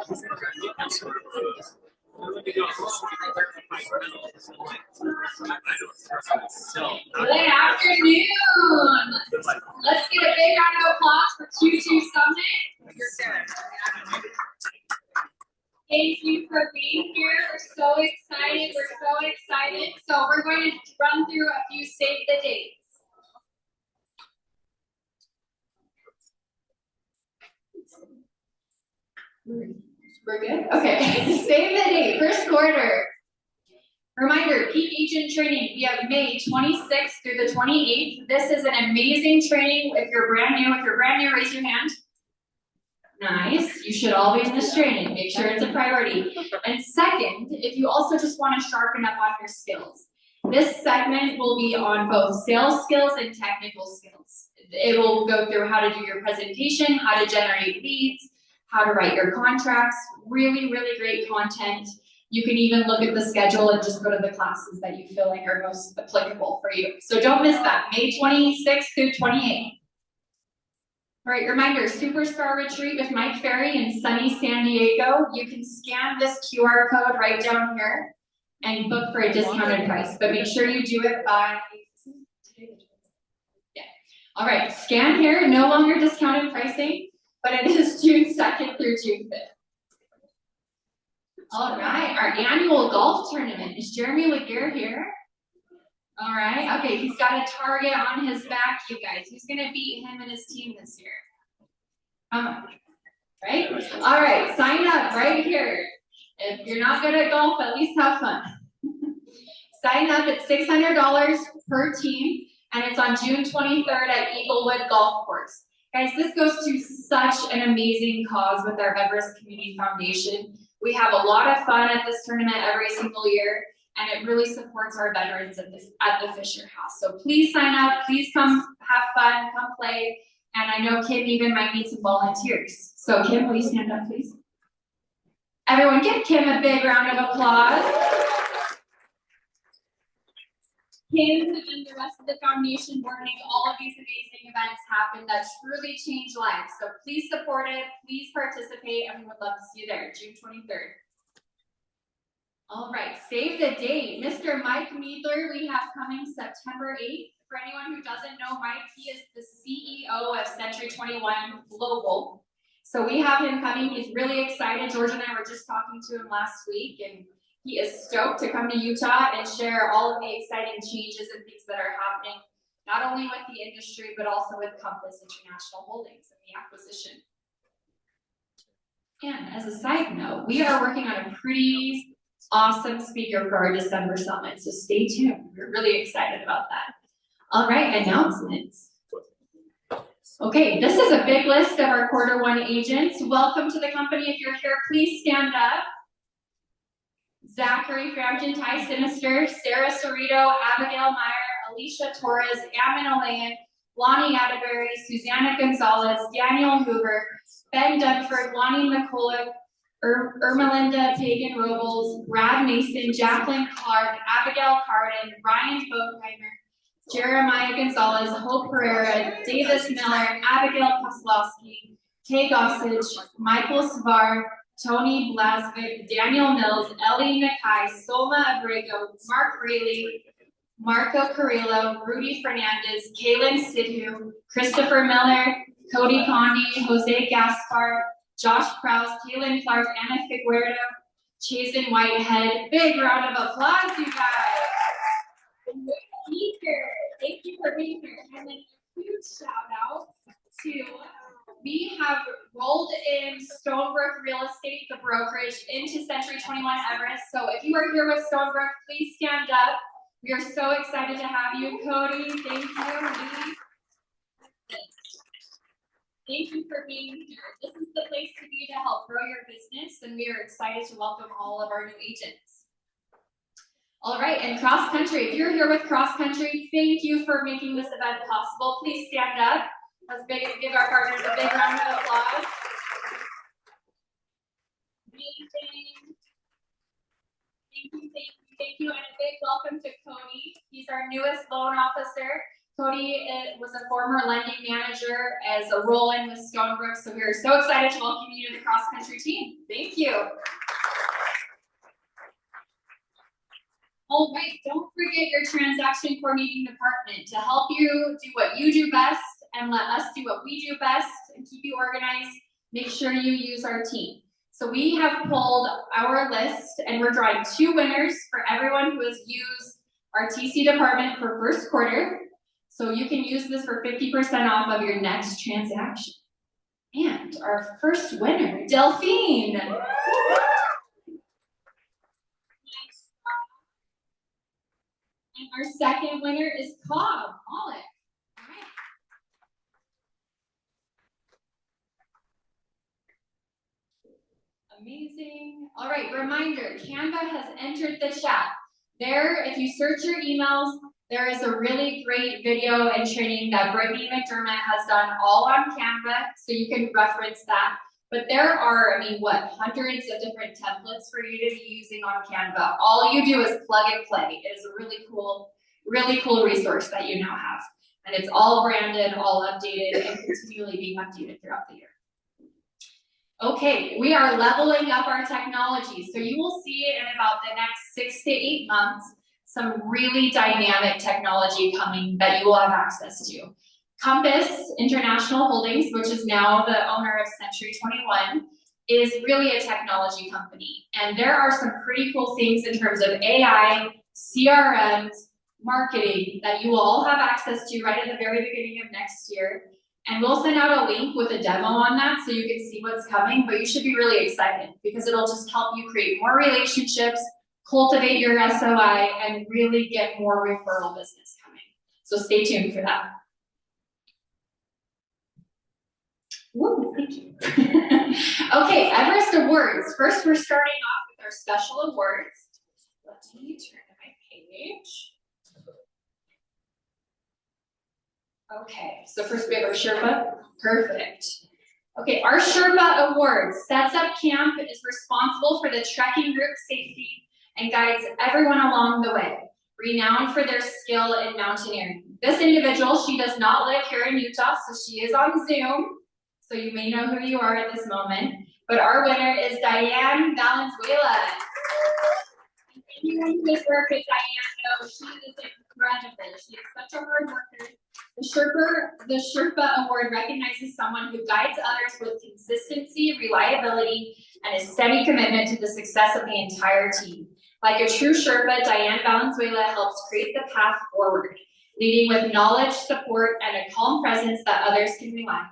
Good afternoon. Let's get a big round of applause for Q2 Summit. Thank you for being here. We're so excited. So we're going to run through a few save the dates. We're good? Okay. Save the date, first quarter. Reminder, peak agent training. We have May 26th through the 28th. This is an amazing training. If you're brand new, raise your hand. Nice. You should all be in this training. Make sure it's a priority. And second, if you also just want to sharpen up on your skills, this segment will be on both sales skills and technical skills. It will go through how to do your presentation, how to generate leads, how to write your contracts. Really, really great content. You can even look at the schedule and just go to the classes that you feel like are most applicable for you. So don't miss that, May 26th through 28th. All right, reminder, Superstar Retreat with Mike Ferry in sunny San Diego. You can scan this QR code right down here and book for a discounted price, but make sure you do it by, yeah. All right, scan here, no longer discounted pricing, but it is June 2nd through June 5th. All right, our annual golf tournament. Is Jeremy Laguerre here? All right, okay, he's got a target on his back, you guys. Who's gonna beat him and his team this year? Right? All right, sign up right here. If you're not good at golf, at least have fun. Sign up at $600 per team, and it's on June 23rd at Eaglewood Golf Course. Guys, this goes to such an amazing cause with our Everest Community Foundation. We have a lot of fun at this tournament every single year, and it really supports our veterans at the Fisher House. So please sign up, please come have fun, come play, and I know Kim even might need some volunteers. So Kim, will you stand up, please? Everyone give Kim a big round of applause. Kim and the rest of the foundation board make all of these amazing events happen that truly change lives. So please support it, please participate, and we would love to see you there, June 23rd. All right, save the date. Mr. Mike Meadler, we have coming September 8th. For anyone who doesn't know Mike, he is the CEO of Century 21 Global. So we have him coming. He's really excited. George and I were just talking to him last week, and he is stoked to come to Utah and share all of the exciting changes and things that are happening, not only with the industry, but also with Compass International Holdings and the acquisition. And as a side note, we are working on a pretty awesome speaker for our December summit, so stay tuned. We're really excited about that. All right, announcements. Okay, this is a big list of our quarter one agents. Welcome to the company. If you're here, please stand up. Zachary Frampton, Ty Sinister, Sarah Cerrito, Abigail Meyer, Alicia Torres, Amin Olayan, Lonnie Atterbury, Susanna Gonzalez, Daniel Hoover, Ben Dunford, Lonnie McCullough, Ermelinda Pagan Robles, Brad Mason, Jacqueline Clark, Abigail Carden, Ryan Boatheimer, Jeremiah Gonzalez, Hope Pereira, Davis Miller, Abigail Koslowski, Kay Gossage, Michael Svar, Tony Blasvik, Daniel Mills, Ellie Nakai, Soma Abrego, Mark Rayleigh, Marco Carrillo, Rudy Fernandez, Kaylin Sidhu, Christopher Miller, Cody Condi, Jose Gaspar, Josh Krause, Kaylin Clark, Anna Figueroa, Chasen Whitehead. Big round of applause, you guys. Speaker, thank you for being here. And then a huge shout out to, we have rolled in Stonebrook Real Estate, the brokerage, into Century 21 Everest. So if you are here with Stonebrook, please stand up. We are so excited to have you. Cody, thank you. Thank you for being here. This is the place to be to help grow your business, and we are excited to welcome all of our new agents. All right, and Cross Country, if you're here with Cross Country, thank you for making this event possible. Please stand up. Let's give our partners a big round of applause. Amazing. Thank you, and a big welcome to Cody. He's our newest loan officer. Cody was a former lending manager as a roll-in with Stonebrook, so we're so excited to welcome you to the Cross Country team. Thank Thank you. All right, don't forget your transaction coordinating department to help you do what you do best and let us do what we do best and keep you organized. Make sure you use our team. So we have pulled our list and we're drawing 2 winners for everyone who has used our TC department for first quarter. So you can use this for 50% off of your next transaction. And our first winner, Delphine. And our second winner is Cobb Malik. All right. Amazing. All right, reminder, Canva has entered the chat. There, if you search your emails, there is a really great video and training that Brittany McDermott has done all on Canva, so you can reference that. But there are, hundreds of different templates for you to be using on Canva. All you do is plug and play. It is a really cool resource that you now have. And it's all branded, all updated, and continually being updated throughout the year. Okay, we are leveling up our technology. So you will see in about the next 6 to 8 months, some really dynamic technology coming that you will have access to. Compass International Holdings, which is now the owner of Century 21, is really a technology company. And there are some pretty cool things in terms of AI, CRMs, marketing that you will all have access to right at the very beginning of next year. And we'll send out a link with a demo on that so you can see what's coming, but you should be really excited because it'll just help you create more relationships, cultivate your SOI, and really get more referral business coming. So stay tuned for that. Woo, thank you. Okay, Everest Awards. First, we're starting off with our special awards. Let me turn to my page. Okay, so first we have our Sherpa. Perfect. Okay, our Sherpa Awards. Sets Up Camp is responsible for the trekking group safety and guides everyone along the way. Renowned for their skill in mountaineering. This individual, she does not live here in Utah, so she is on Zoom. So you may know who you are at this moment. But our winner is Diane Valenzuela. Anyone who has worked with Diane knows she is incredible. She is such a hard worker. The Sherpa Award recognizes someone who guides others with consistency, reliability, and a steady commitment to the success of the entire team. Like a true Sherpa, Diane Valenzuela helps create the path forward, leading with knowledge, support, and a calm presence that others can rely on.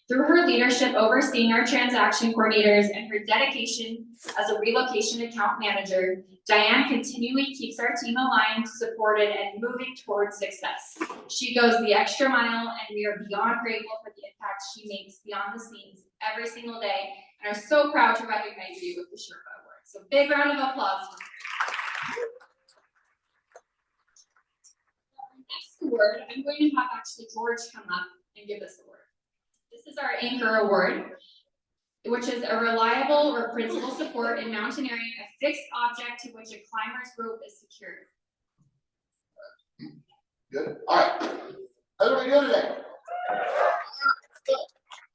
Through her leadership overseeing our transaction coordinators and her dedication as a relocation account manager, Diane continually keeps our team aligned, supported, and moving towards success. She goes the extra mile, and we are beyond grateful for the impact she makes beyond the scenes every single day, and are so proud to recognize you with the Sherpa Award. So big round of applause. Our next award, I'm going to have actually George come up and give this award. This is our Anchor Award, which is a reliable or principal support in mountaineering, a fixed object to which a climber's rope is secured. Good. All right. How are we doing today? Good.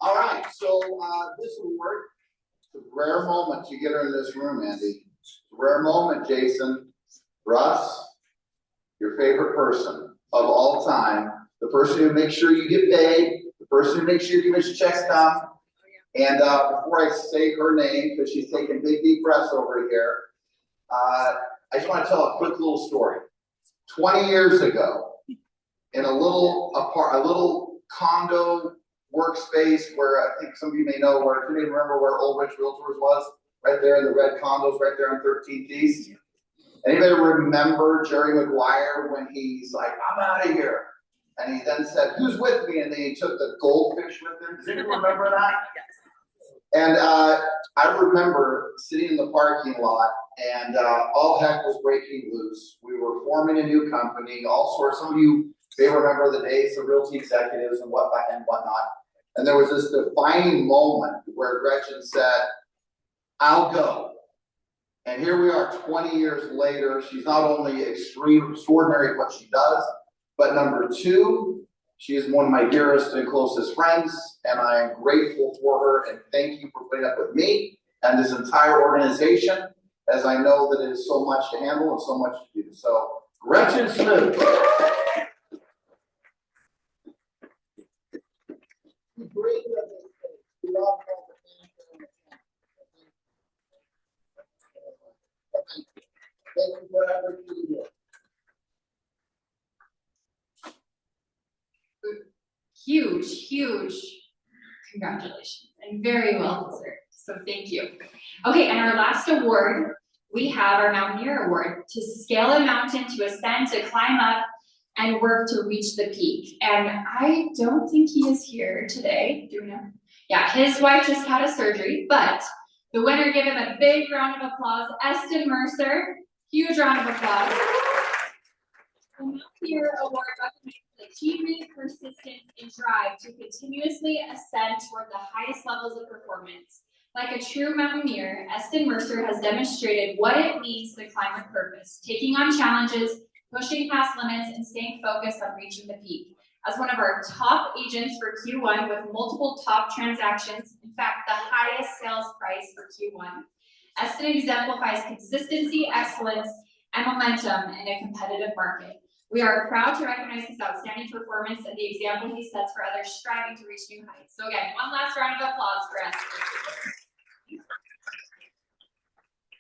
All right. So this award, it's a rare moment you get her in this room, Andy. It's a rare moment, Jason. Russ, your favorite person of all time, the person who makes sure you get paid, the person who makes sure your commission checks come. And before I say her name, because she's taking big deep breaths over here, I just want to tell a quick little story. 20 years ago, in a little condo workspace where I think some of you may know where, if you may remember where Old Rich Realtors was, right there in the red condos, right there on 13th East. Anybody remember Jerry Maguire when he's like, I'm out of here? And he then said, who's with me? And then he took the goldfish with him. Does anyone remember that? And I remember sitting in the parking lot and all heck was breaking loose. We were forming a new company, all sorts. Some of you may remember the days of Realty Executives and whatnot. And there was this defining moment where Gretchen said, I'll go. And here we are 20 years later. She's not only extraordinary at what she does, but number two, she is one of my dearest and closest friends, and I am grateful for her, and thank you for putting up with me and this entire organization, as I know that it is so much to handle and so much to do. So, Gretchen Smoot. Thank you for everything you do. Huge congratulations and very well deserved. So thank you. Okay, and our last award, we have our Mountaineer Award to scale a mountain, to ascend, to climb up, and work to reach the peak. And I don't think he is here today. Do we know? Yeah, his wife just had a surgery, but the winner, give him a big round of applause, Eston Mercer. Huge round of applause. The Mountaineer Award recognizes achievement, persistence, and drive to continuously ascend toward the highest levels of performance. Like a true mountaineer, Eston Mercer has demonstrated what it means to climb with purpose, taking on challenges, pushing past limits, and staying focused on reaching the peak. As one of our top agents for Q1 with multiple top transactions, in fact, the highest sales price for Q1, Eston exemplifies consistency, excellence, and momentum in a competitive market. We are proud to recognize his outstanding performance and the example he sets for others striving to reach new heights. So again, one last round of applause for Eston.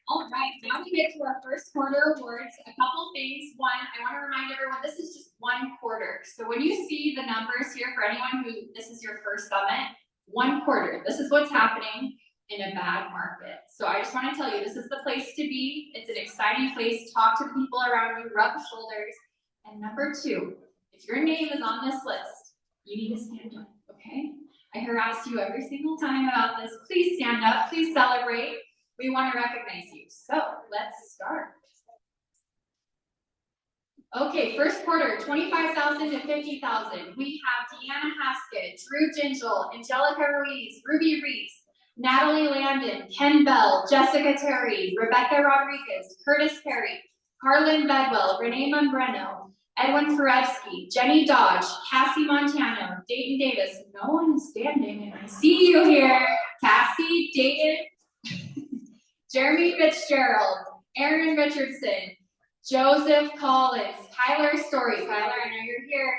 All right, now we get to our first quarter awards. A couple things. One, I want to remind everyone, this is just one quarter. So when you see the numbers here, for anyone who this is your first summit, one quarter. This is what's happening in a bad market. So I just want to tell you, this is the place to be. It's an exciting place. Talk to the people around you, rub shoulders. And number two, if your name is on this list, you need to stand up, okay? I harass you every single time about this. Please stand up, please celebrate. We want to recognize you. So let's start. Okay, first quarter, 25,000 to 50,000. We have Deanna Haskett, Drew Gingell, Angelica Ruiz, Ruby Reese, Natalie Landon, Ken Bell, Jessica Terry, Rebecca Rodriguez, Curtis Perry, Carlin Bedwell, Renee Monbreno, Edwin Ferevsky, Jenny Dodge, Cassie Montano, Dayton Davis. No one is standing, and I see you here. Cassie, Dayton, Jeremy Fitzgerald, Aaron Richardson, Joseph Collins, Tyler Story. Tyler, I know you're here.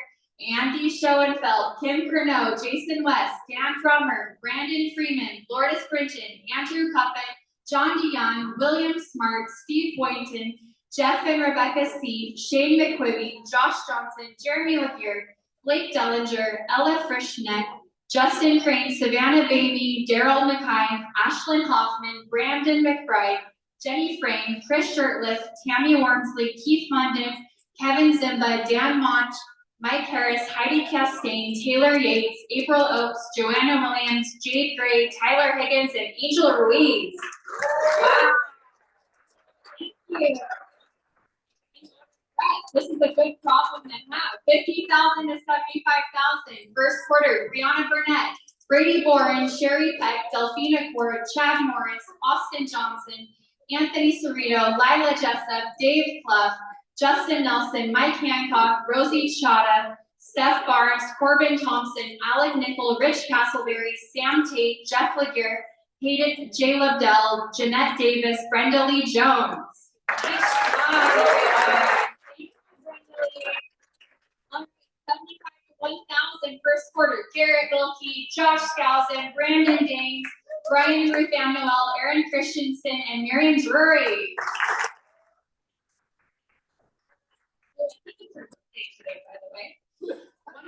Andy Schoenfeld, Kim Curnow, Jason West, Dan Frommer, Brandon Freeman, Lourdes Brinton, Andrew Cuppet, John DeYoung, William Smart, Steve Boynton, Jeff and Rebecca C., Shane McQuibby, Josh Johnson, Jeremy Lapeer, Blake Dellinger, Ella Frischneck, Justin Crane, Savannah Baby, Daryl McKay, Ashlyn Hoffman, Brandon McBride, Jenny Frame, Chris Shirtliff, Tammy Wormsley, Keith Munden, Kevin Zimba, Dan Monch, Mike Harris, Heidi Castaigne, Taylor Yates, April Oakes, Joanna Williams, Jade Gray, Tyler Higgins, and Angel Ruiz. Wow. Thank you. Right. This is a good problem to have. 50,000 to 75,000. First quarter, Brianna Burnett, Brady Boren, Sherry Peck, Delphina Court, Chad Morris, Austin Johnson, Anthony Cerrito, Lila Jessup, Dave Clough, Justin Nelson, Mike Hancock, Rosie Chada, Steph Barnes, Corbin Thompson, Alec Nickel, Rich Castleberry, Sam Tate, Jeff Laguerre, Hayden J. Lobdell, Jeanette Davis, Brenda Lee Jones. Nice job. 75 to 1,000 first quarter. Garrett Wilkie, Josh Skousen, Brandon Danes, Brian Ruth Manuel, Aaron Christensen, and Miriam Drury. Today, by the way.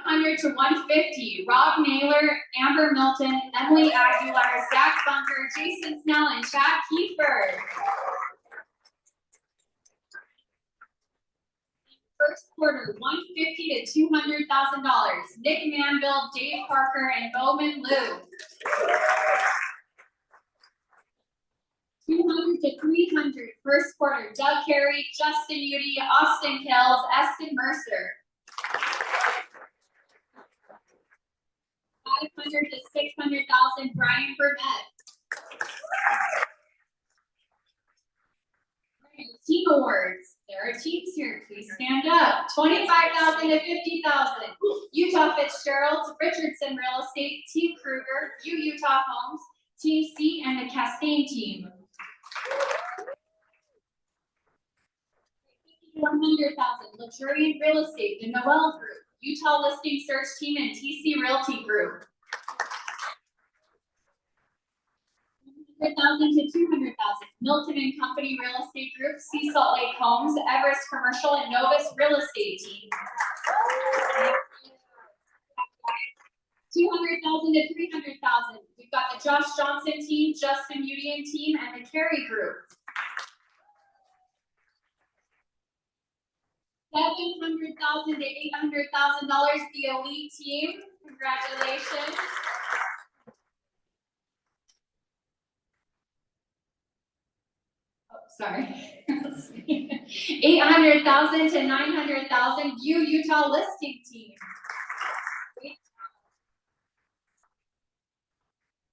100 to 150. Rob Naylor, Amber Milton, Emily Aguilar, Zach Bunker, Jason Snell, and Chad Kiefer. First quarter, $150,000 to $200,000. Nick Manville, Dave Parker, and Bowman Liu. 200 to 300. First quarter, Doug Carey, Justin Udy, Austin Kills, Eston Mercer. 500 to 600,000. Brian Burnett. Team awards. There are teams here. Please stand up. 25,000 to 50,000. Utah Fitzgerald, Richardson Real Estate, Team Kruger, Utah Homes, Team C and the Cascade team. 100,000, Luxuriant Real Estate, the Noel Group, Utah Listing Search Team, and TC Realty Group. 100,000 to 200,000, Milton and Company Real Estate Group, Sea Salt Lake Homes, Everest Commercial, and Novus Real Estate Team. 200,000 to 300,000. We've got the Josh Johnson team, Justin Udian team, and the Carey Group. 700,000 to $800,000. The Elite team. Congratulations. Oh, sorry. 800,000 to 900,000. View Utah Listing team.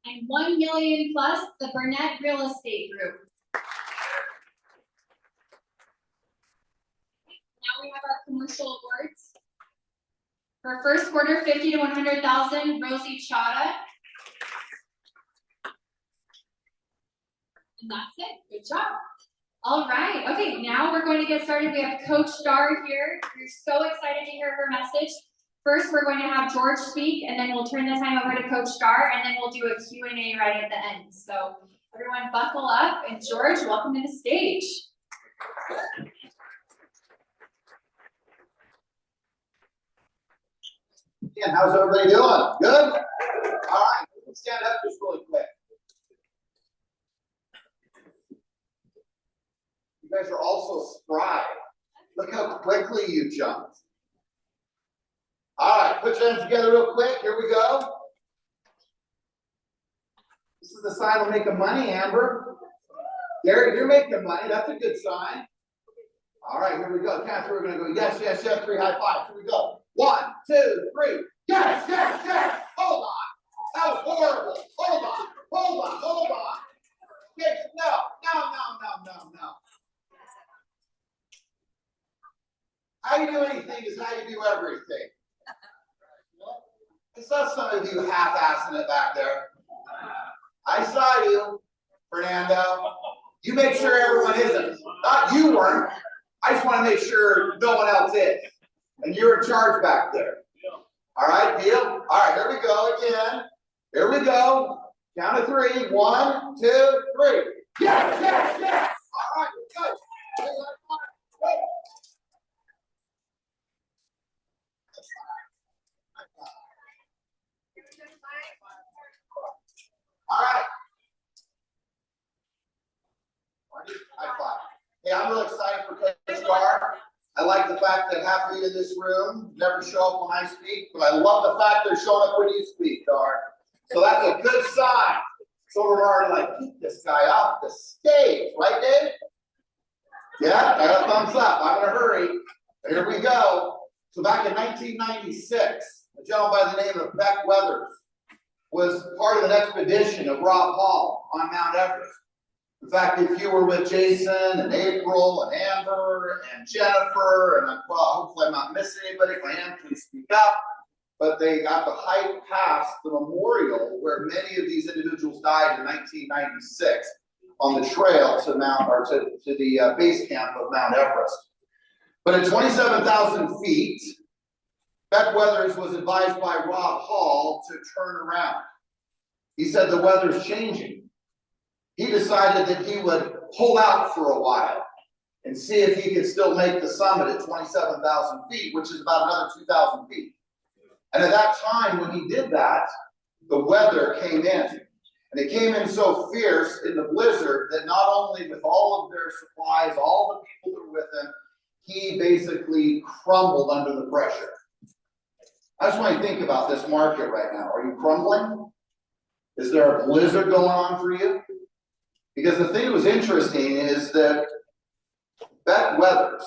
And 1 million plus the Burnett Real Estate Group. Now we have our commercial awards. For first quarter, 50 to 100,000, Rosie Chada. And that's it. Good job. All right. Okay, now we're going to get started. We have Coach Dar here. We're so excited to hear her message. First, we're going to have George speak, and then we'll turn the time over to Coach Dar, and then we'll do a Q&A right at the end. So everyone buckle up, and George, welcome to the stage. Again, how's everybody doing? Good? All right, let's stand up just really quick. You guys are also spry. Look how quickly you jumped. All right, put your hands together real quick. Here we go. This is the sign of making money, Amber. Derek, you're making money. That's a good sign. All right, here we go. Count through. We're going to go yes, yes, yes. 3 high fives. Here we go. 1, 2, 3. Yes, yes, yes. Hold on. That was horrible. Hold on. Hold on. Hold on. Yes, no. How you do anything is how you do everything. I saw some of you half-assing it back there. I saw you, Fernando. You make sure everyone isn't. Not you weren't. I just want to make sure no one else is. And you're in charge back there. All right, deal? All right, here we go again. Here we go. Count of 3. 1, 2, 3. Yes, yes, yes. All right, good. All right. High five. Hey, I'm really excited for Coach Dar. I like the fact that half of you in this room never show up when I speak, but I love the fact they're showing up when you speak, Dar. So that's a good sign. So we're already like, keep this guy off the stage, right, Dave? Yeah, I got a thumbs up. I'm in a hurry. Here we go. So back in 1996, a gentleman by the name of Beck Weathers was part of an expedition of Rob Hall on Mount Everest. In fact, if you were with Jason and April and Amber and Jennifer, and well, hopefully I'm not missing anybody. If I am, please speak up. But they got to hike past the memorial where many of these individuals died in 1996 on the trail to the base camp of Mount Everest. But at 27,000 feet, Beck Weathers was advised by Rob Hall to turn around. He said the weather's changing. He decided that he would hold out for a while and see if he could still make the summit at 27,000 feet, which is about another 2,000 feet. And at that time, when he did that, the weather came in. And it came in so fierce in the blizzard that not only with all of their supplies, all the people that were with him, he basically crumbled under the pressure. I just want you to think about this market right now. Are you crumbling? Is there a blizzard going on for you? Because the thing that was interesting is that Beck Weathers,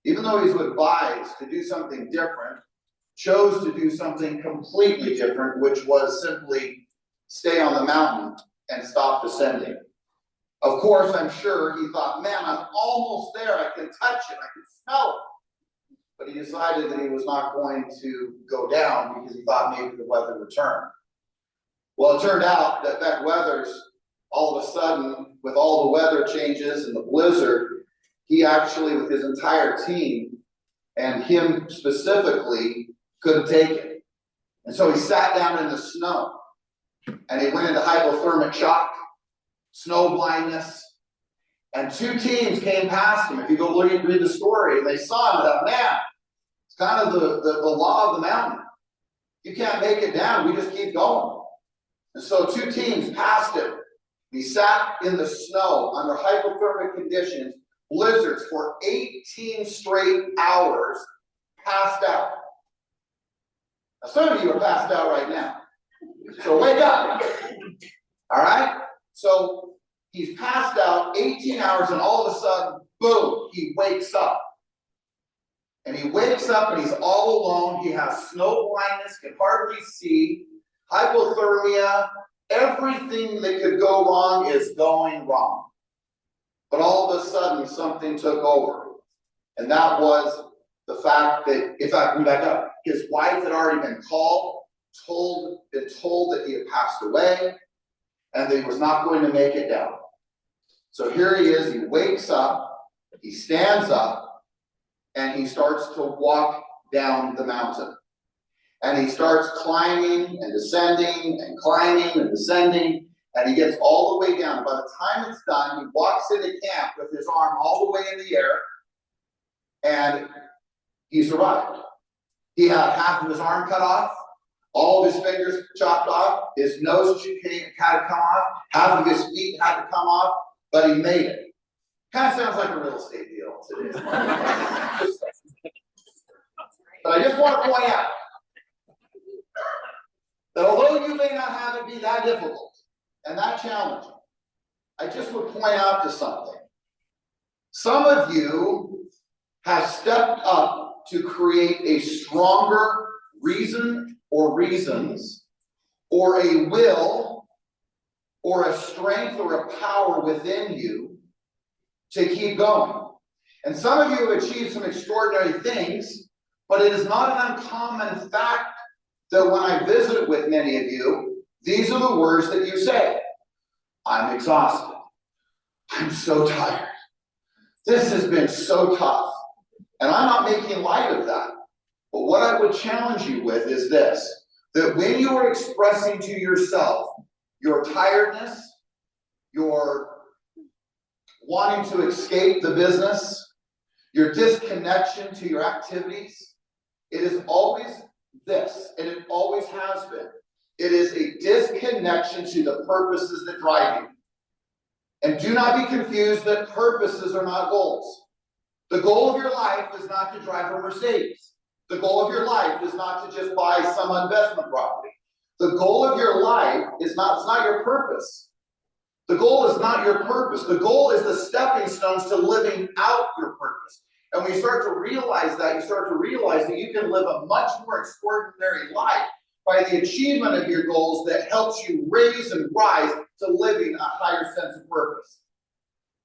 even though he's advised to do something different, chose to do something completely different, which was simply stay on the mountain and stop descending. Of course, I'm sure he thought, man, I'm almost there. I can touch it. I can smell it. But he decided that he was not going to go down because he thought maybe the weather would turn. Well, it turned out that Beck Weathers, all of a sudden, with all the weather changes and the blizzard, he actually, with his entire team, and him specifically, couldn't take it. And so he sat down in the snow, and he went into hypothermic shock, snow blindness, and 2 teams came past him. If you go read the story, and they saw him and thought, man, it's kind of the law of the mountain. You can't make it down, we just keep going. And so 2 teams passed him. He sat in the snow under hypothermic conditions, blizzards for 18 straight hours, passed out. Now, some of you are passed out right now. So wake up. All right? So he's passed out 18 hours, and all of a sudden, boom, he wakes up. And he wakes up and he's all alone. He has snow blindness, can hardly see, hypothermia, everything that could go wrong is going wrong. But all of a sudden, something took over. And that was the fact that, in fact, we back up. His wife had already been called, been told that he had passed away, and that he was not going to make it down. So here he is, he wakes up, he stands up, and he starts to walk down the mountain. And he starts climbing and descending and climbing and descending, and he gets all the way down. By the time it's done, he walks into camp with his arm all the way in the air, and he survived. He had half of his arm cut off, all of his fingers chopped off, his nose had to come off, half of his feet had to come off, but he made it. Kind of sounds like a real estate deal today. But I just want to point out that although you may not have it be that difficult and that challenging, I just would point out to something. Some of you have stepped up to create a stronger reason or reasons, or a will, or a strength or a power within you to keep going. And some of you have achieved some extraordinary things, but it is not an uncommon fact that when I visit with many of you, these are the words that you say. I'm exhausted. I'm so tired. This has been so tough. And I'm not making light of that. But what I would challenge you with is this, that when you are expressing to yourself your tiredness, your wanting to escape the business, your disconnection to your activities, it is always this, and it always has been. It is a disconnection to the purposes that drive you. And do not be confused that purposes are not goals. The goal of your life is not to drive a Mercedes. The goal of your life is not to just buy some investment property. The goal of your life is not, it's not your purpose. The goal is not your purpose. The goal is the stepping stones to living out your purpose. And when you start to realize that, you start to realize that you can live a much more extraordinary life by the achievement of your goals that helps you raise and rise to living a higher sense of purpose.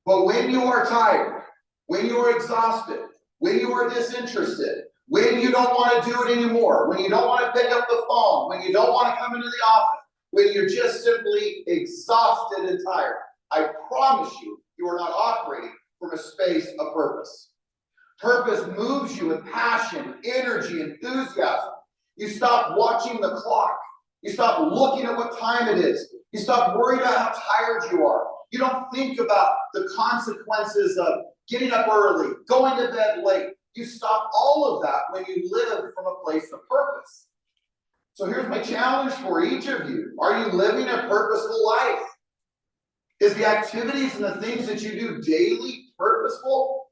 But when you are tired, when you are exhausted, when you are disinterested, when you don't want to do it anymore, when you don't want to pick up the phone, when you don't want to come into the office, when you're just simply exhausted and tired, I promise you, you are not operating from a space of purpose. Purpose moves you with passion, energy, enthusiasm. You stop watching the clock. You stop looking at what time it is. You stop worrying about how tired you are. You don't think about the consequences of getting up early, going to bed late. You stop all of that when you live from a place of purpose. So here's my challenge for each of you. Are you living a purposeful life? Is the activities and the things that you do daily purposeful?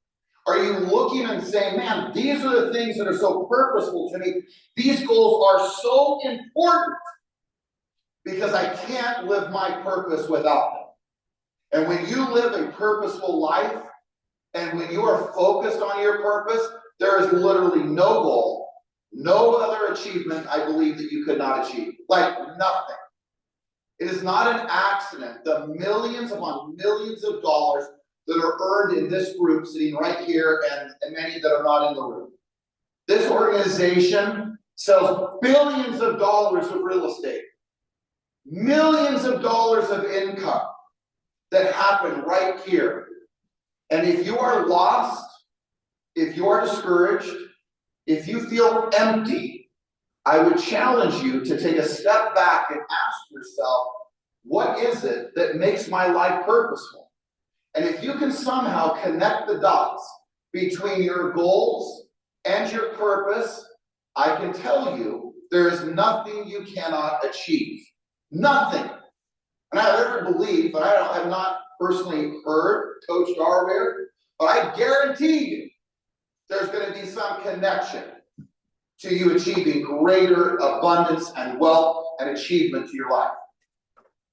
Are you looking and saying, man, these are the things that are so purposeful to me. These goals are so important because I can't live my purpose without them. And when you live a purposeful life, and when you are focused on your purpose, there is literally no goal, no other achievement, I believe, that you could not achieve. Like nothing. It is not an accident. The millions upon millions of dollars that are earned in this group sitting right here and many that are not in the room. This organization sells billions of dollars of real estate. millions of dollars of income that happen right here. And if you are lost, if you are discouraged, if you feel empty, I would challenge you to take a step back and ask yourself, what is it that makes my life purposeful? And if you can somehow connect the dots between your goals and your purpose, I can tell you there is nothing you cannot achieve. Nothing. And I never believe, but I have not personally heard Coach Darware, but I guarantee you there's going to be some connection to you achieving greater abundance and wealth and achievement to your life.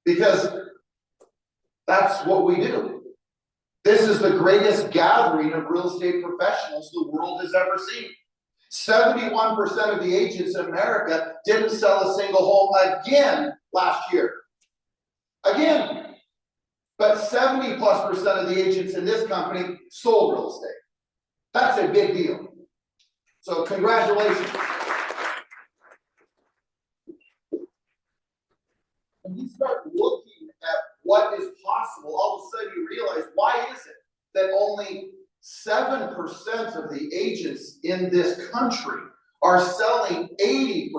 Because that's what we do. This is the greatest gathering of real estate professionals the world has ever seen. 71% of the agents in America didn't sell a single home again last year. Again. But 70+% of the agents in this company sold real estate. That's a big deal. So congratulations. When you start looking at what is possible, all of a sudden you realize, why is it that only 7% of the agents in this country are selling 80%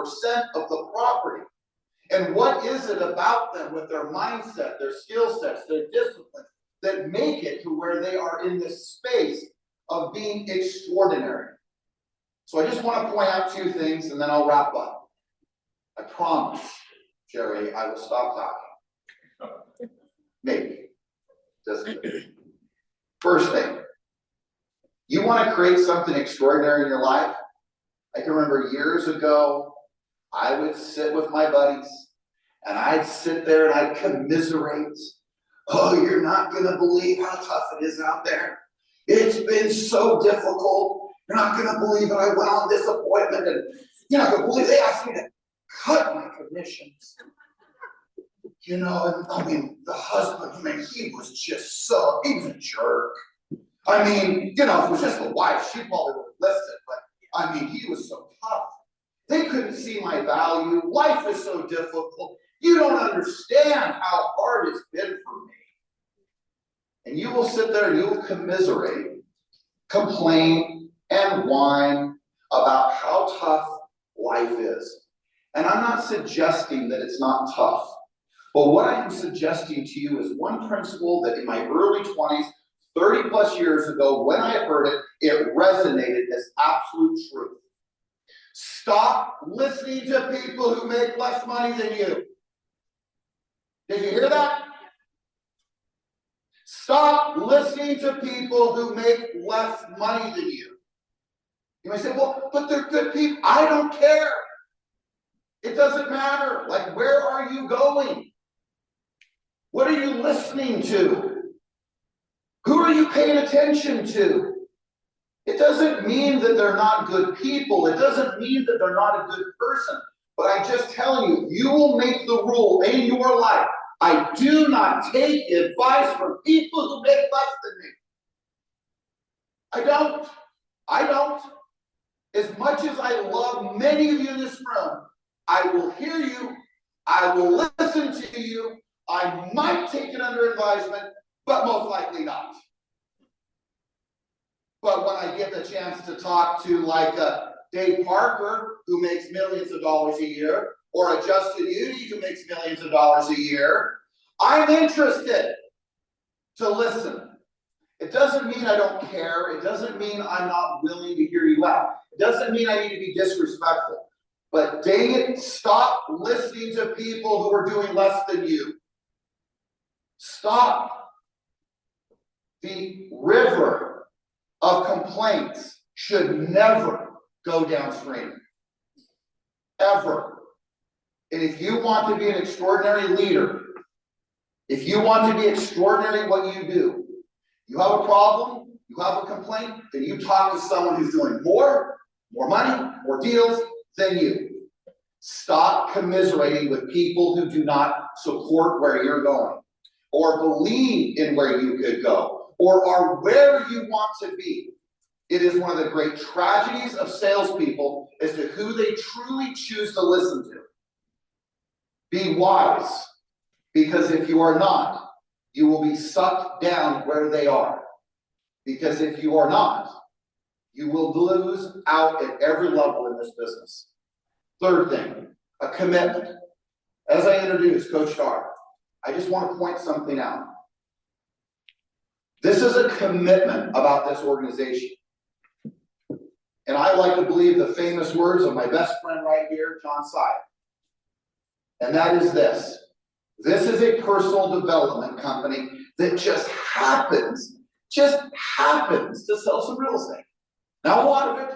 of the property? And what is it about them with their mindset, their skill sets, their discipline that make it to where they are in this space of being extraordinary? So I just want to point out two things and then I'll wrap up. I promise, Jerry, I will stop talking. Maybe. Doesn't. First thing, you want to create something extraordinary in your life? I can remember years ago, I would sit with my buddies and I'd sit there and I'd commiserate. Oh, you're not going to believe how tough it is out there. It's been so difficult. You're not going to believe it. I went on this appointment and you're not going to believe they asked me to cut my commissions. You know, and I mean, the husband, I mean, he was a jerk. I mean, you know, if it was just the wife, she probably would have listened, but I mean, he was so tough. They couldn't see my value. Life is so difficult. You don't understand how hard it's been for me. And you will sit there and you will commiserate, complain, and whine about how tough life is. And I'm not suggesting that it's not tough. But what I am suggesting to you is one principle that in my early 20s, 30+ years ago, when I heard it, it resonated as absolute truth. Stop listening to people who make less money than you. Did you hear that? Stop listening to people who make less money than you. You may say, well, but they're good people. I don't care. It doesn't matter. Like, where are you going? What are you listening to? Who are you paying attention to? It doesn't mean that they're not good people. It doesn't mean that they're not a good person. But I'm just telling you, you will make the rule in your life. I do not take advice from people who make less than me. I don't. As much as I love many of you in this room, I will hear you. I will listen to you. I might take it under advisement, but most likely not. But when I get the chance to talk to like a Dave Parker, who makes millions of dollars a year, or a Justin Udy, who makes millions of dollars a year, I'm interested to listen. It doesn't mean I don't care. It doesn't mean I'm not willing to hear you out. It doesn't mean I need to be disrespectful. But dang it, stop listening to people who are doing less than you. Stop. The river of complaints should never go downstream. Ever. And if you want to be an extraordinary leader, if you want to be extraordinary what you do, you have a problem, you have a complaint, then you talk to someone who's doing more money, more deals than you. Stop commiserating with people who do not support where you're going, or believe in where you could go, or are where you want to be. It is one of the great tragedies of salespeople as to who they truly choose to listen to. Be wise, because if you are not, you will be sucked down where they are. Because if you are not, you will lose out at every level in this business. Third thing, a commitment. As I introduced Coach Starr, I just want to point something out. This is a commitment about this organization. And I like to believe the famous words of my best friend right here, John Sy. And that is this. This is a personal development company that just happens to sell some real estate. Not a lot of it.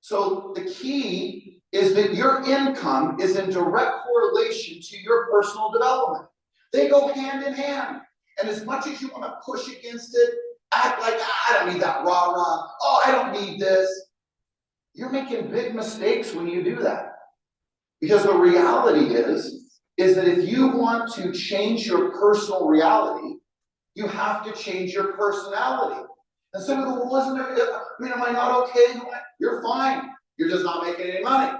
So the key is that your income is in direct correlation to your personal development. They go hand in hand. And as much as you want to push against it, act like, I don't need that rah-rah, oh, I don't need this. You're making big mistakes when you do that. Because the reality is that if you want to change your personal reality, you have to change your personality. And some people go, well, am I not okay? You're fine. You're just not making any money.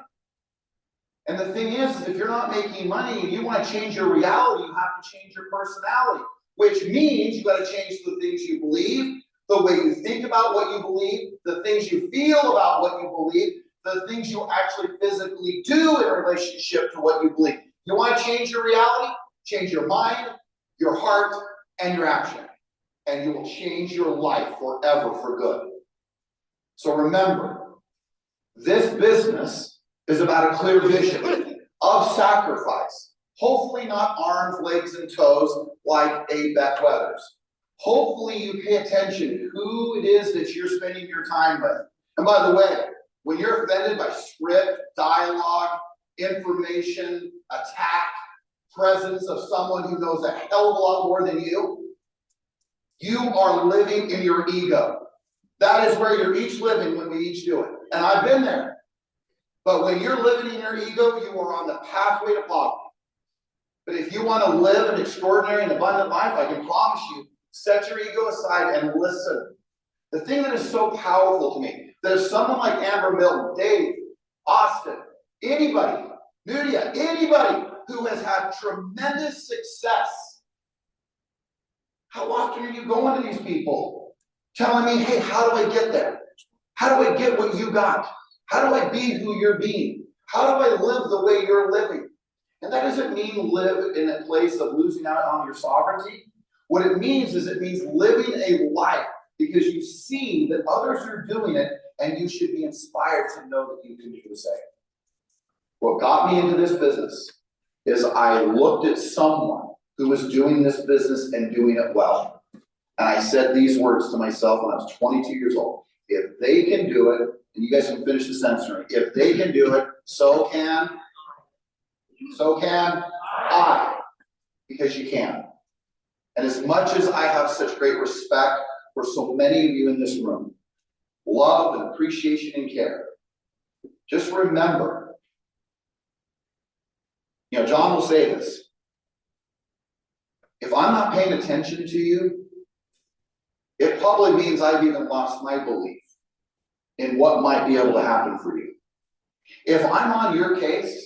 And the thing is if you're not making money and you want to change your reality, you have to change your personality. Which means you got to change the things you believe, the way you think about what you believe, the things you feel about what you believe, the things you actually physically do in relationship to what you believe. You want to change your reality? Change your mind, your heart, and your action. And you will change your life forever for good. So remember, this business is about a clear vision of sacrifice. Hopefully not arms, legs, and toes like a Beth Weathers. Hopefully you pay attention to who it is that you're spending your time with. And by the way, when you're offended by script, dialogue, information, attack, presence of someone who knows a hell of a lot more than you, you are living in your ego. That is where you're each living when we each do it. And I've been there. But when you're living in your ego, you are on the pathway to poverty. But if you want to live an extraordinary and abundant life, I can promise you, set your ego aside and listen. The thing that is so powerful to me, there's someone like Amber Milton, Dave, Austin, anybody, Nudia, anybody who has had tremendous success. How often are you going to these people? Telling me, hey, how do I get there? How do I get what you got? How do I be who you're being? How do I live the way you're living? And that doesn't mean live in a place of losing out on your sovereignty. What it means is it means living a life because you see that others are doing it and you should be inspired to know that you can do the same. What got me into this business is I looked at someone who was doing this business and doing it well. And I said these words to myself when I was 22 years old. If they can do it, and you guys can finish the sentence for me, if they can do it, so can I, because you can. And as much as I have such great respect for so many of you in this room, love and appreciation and care, just remember, John will say this, if I'm not paying attention to you, it probably means I've even lost my belief in what might be able to happen for you. If I'm on your case,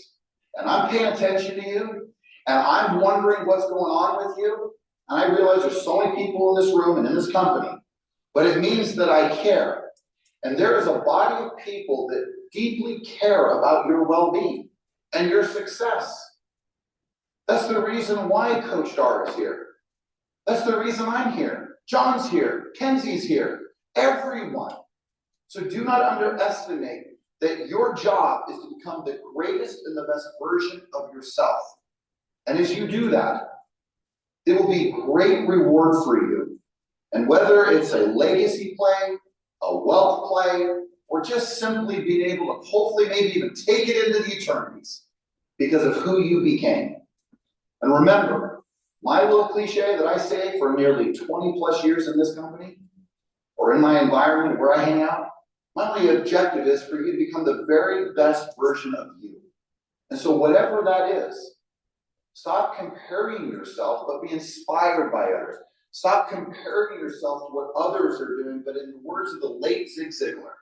and I'm paying attention to you, and I'm wondering what's going on with you, and I realize there's so many people in this room and in this company, but it means that I care. And there is a body of people that deeply care about your well-being and your success. That's the reason why Coach Starr is here. That's the reason I'm here. John's here. Kenzie's here. Everyone. So do not underestimate that your job is to become the greatest and the best version of yourself. And as you do that, it will be great reward for you. And whether it's a legacy play, a wealth play, or just simply being able to hopefully maybe even take it into the eternities because of who you became. And remember, my little cliche that I say for nearly 20 plus years in this company, or in my environment where I hang out, my only objective is for you to become the very best version of you. And so whatever that is, stop comparing yourself, but be inspired by others. Stop comparing yourself to what others are doing, but in the words of the late Zig Ziglar,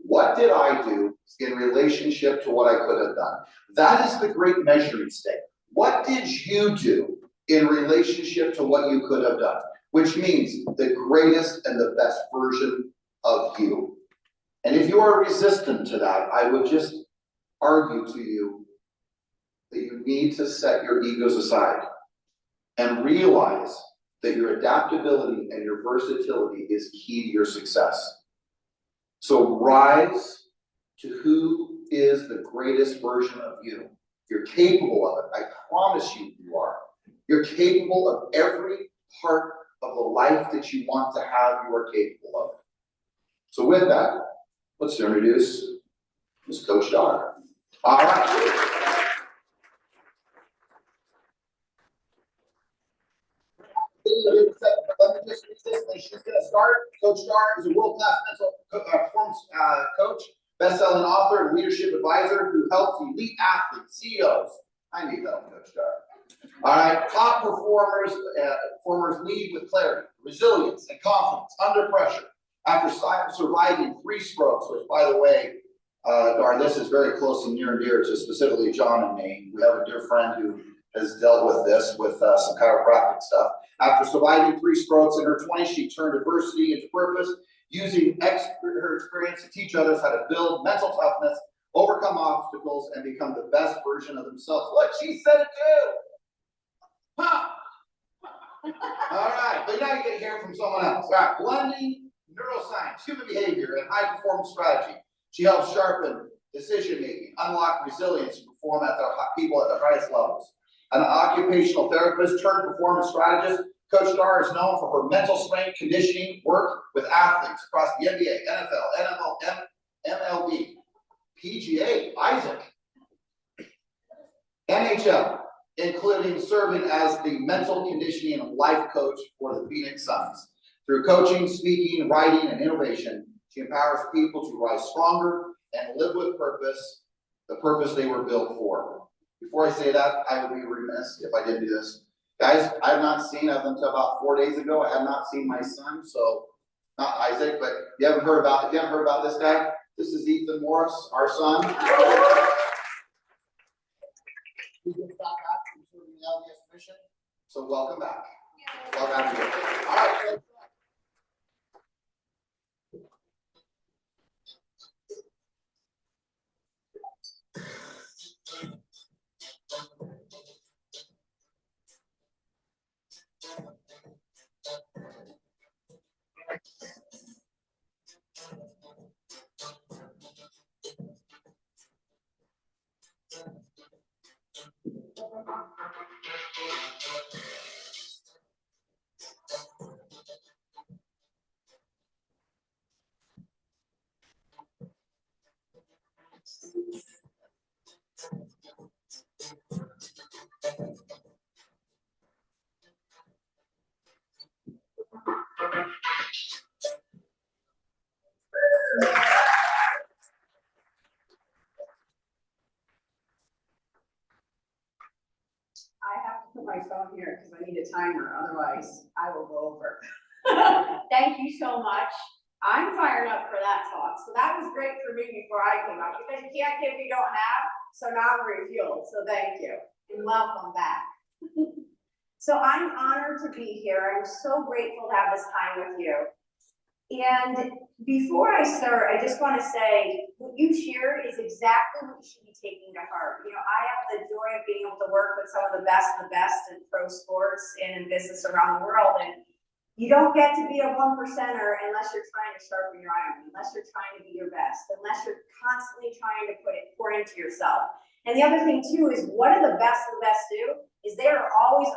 What did I do in relationship to what I could have done? That is the great measuring stick. What did you do in relationship to what you could have done? Which means the greatest and the best version of you. And if you are resistant to that, I would just argue to you that you need to set your egos aside and realize that your adaptability and your versatility is key to your success. So rise to who is the greatest version of you. You're capable of it. I promise you are. You're capable of every part of the life that you want to have, you are capable of. So with that, let's introduce Ms. Coach Dar. All right. Let me just read this, and she's going to start. Coach Dar is a world-class mental performance coach, best-selling author, and leadership advisor who helps elite athletes, CEOs. I need help, Coach Dar. All right, top performers lead with clarity, resilience, and confidence under pressure. After surviving 3 strokes, which, by the way, Dar, this is very close and near and dear to specifically John and me. We have a dear friend who has dealt with this with some chiropractic stuff. After surviving 3 strokes in her 20s, she turned adversity into purpose, using her experience to teach others how to build mental toughness, overcome obstacles, and become the best version of themselves. Look, she said it too. Huh. All right, but now you're going to hear from someone else. All right, blending neuroscience, human behavior, and high performance strategy. She helps sharpen decision making, unlock resilience, and perform at people at the highest levels. An occupational therapist turned performance strategist, Coach Dar is known for her mental strength conditioning work with athletes across the NBA, NFL, MLB, PGA, Isaac, NHL, including serving as the mental conditioning and life coach for the Phoenix Suns. Through coaching, speaking, writing, and innovation, she empowers people to rise stronger and live with purpose, the purpose they were built for. Before I say that, I would be remiss if I didn't do this. Guys, I have not seen, up until about 4 days ago, I have not seen my son, so, not Isaac, but if you haven't heard about this guy, this is Ethan Morris, our son. He just got back from serving the LDS mission, so welcome back. Welcome here. All right. I have to put my phone here because I need a timer, otherwise I will go over. Thank you so much. I'm fired up for that talk. So that was great for me before I came up because you can't give what you don't have. So now I'm refueled. So thank you and welcome back. So I'm honored to be here. I'm so grateful to have this time with you. And before I start, I just want to say what you shared is exactly what you should be taking to heart. You know, I have the joy of being able to work with some of the best in pro sports and in business around the world. And you don't get to be a 1%er unless you're trying to sharpen your iron, unless you're trying to be your best, unless you're constantly trying to pour into yourself. And the other thing too is what do the best do is they are always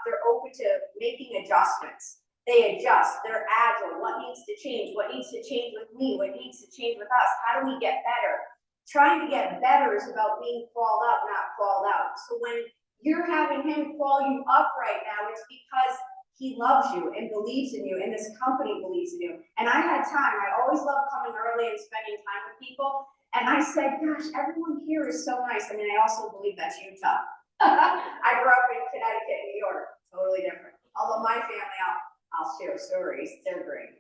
they're open to making adjustments. They adjust, they're agile, what needs to change with me, what needs to change with us, how do we get better? Trying to get better is about being called up, not called out. So when you're having him call you up right now, it's because he loves you and believes in you, and this company believes in you. And I had time, I always love coming early and spending time with people. And I said, gosh, everyone here is so nice. I mean, I also believe that's Utah. I grew up in Connecticut, New York, totally different. Although my family, I'll share stories, they're great.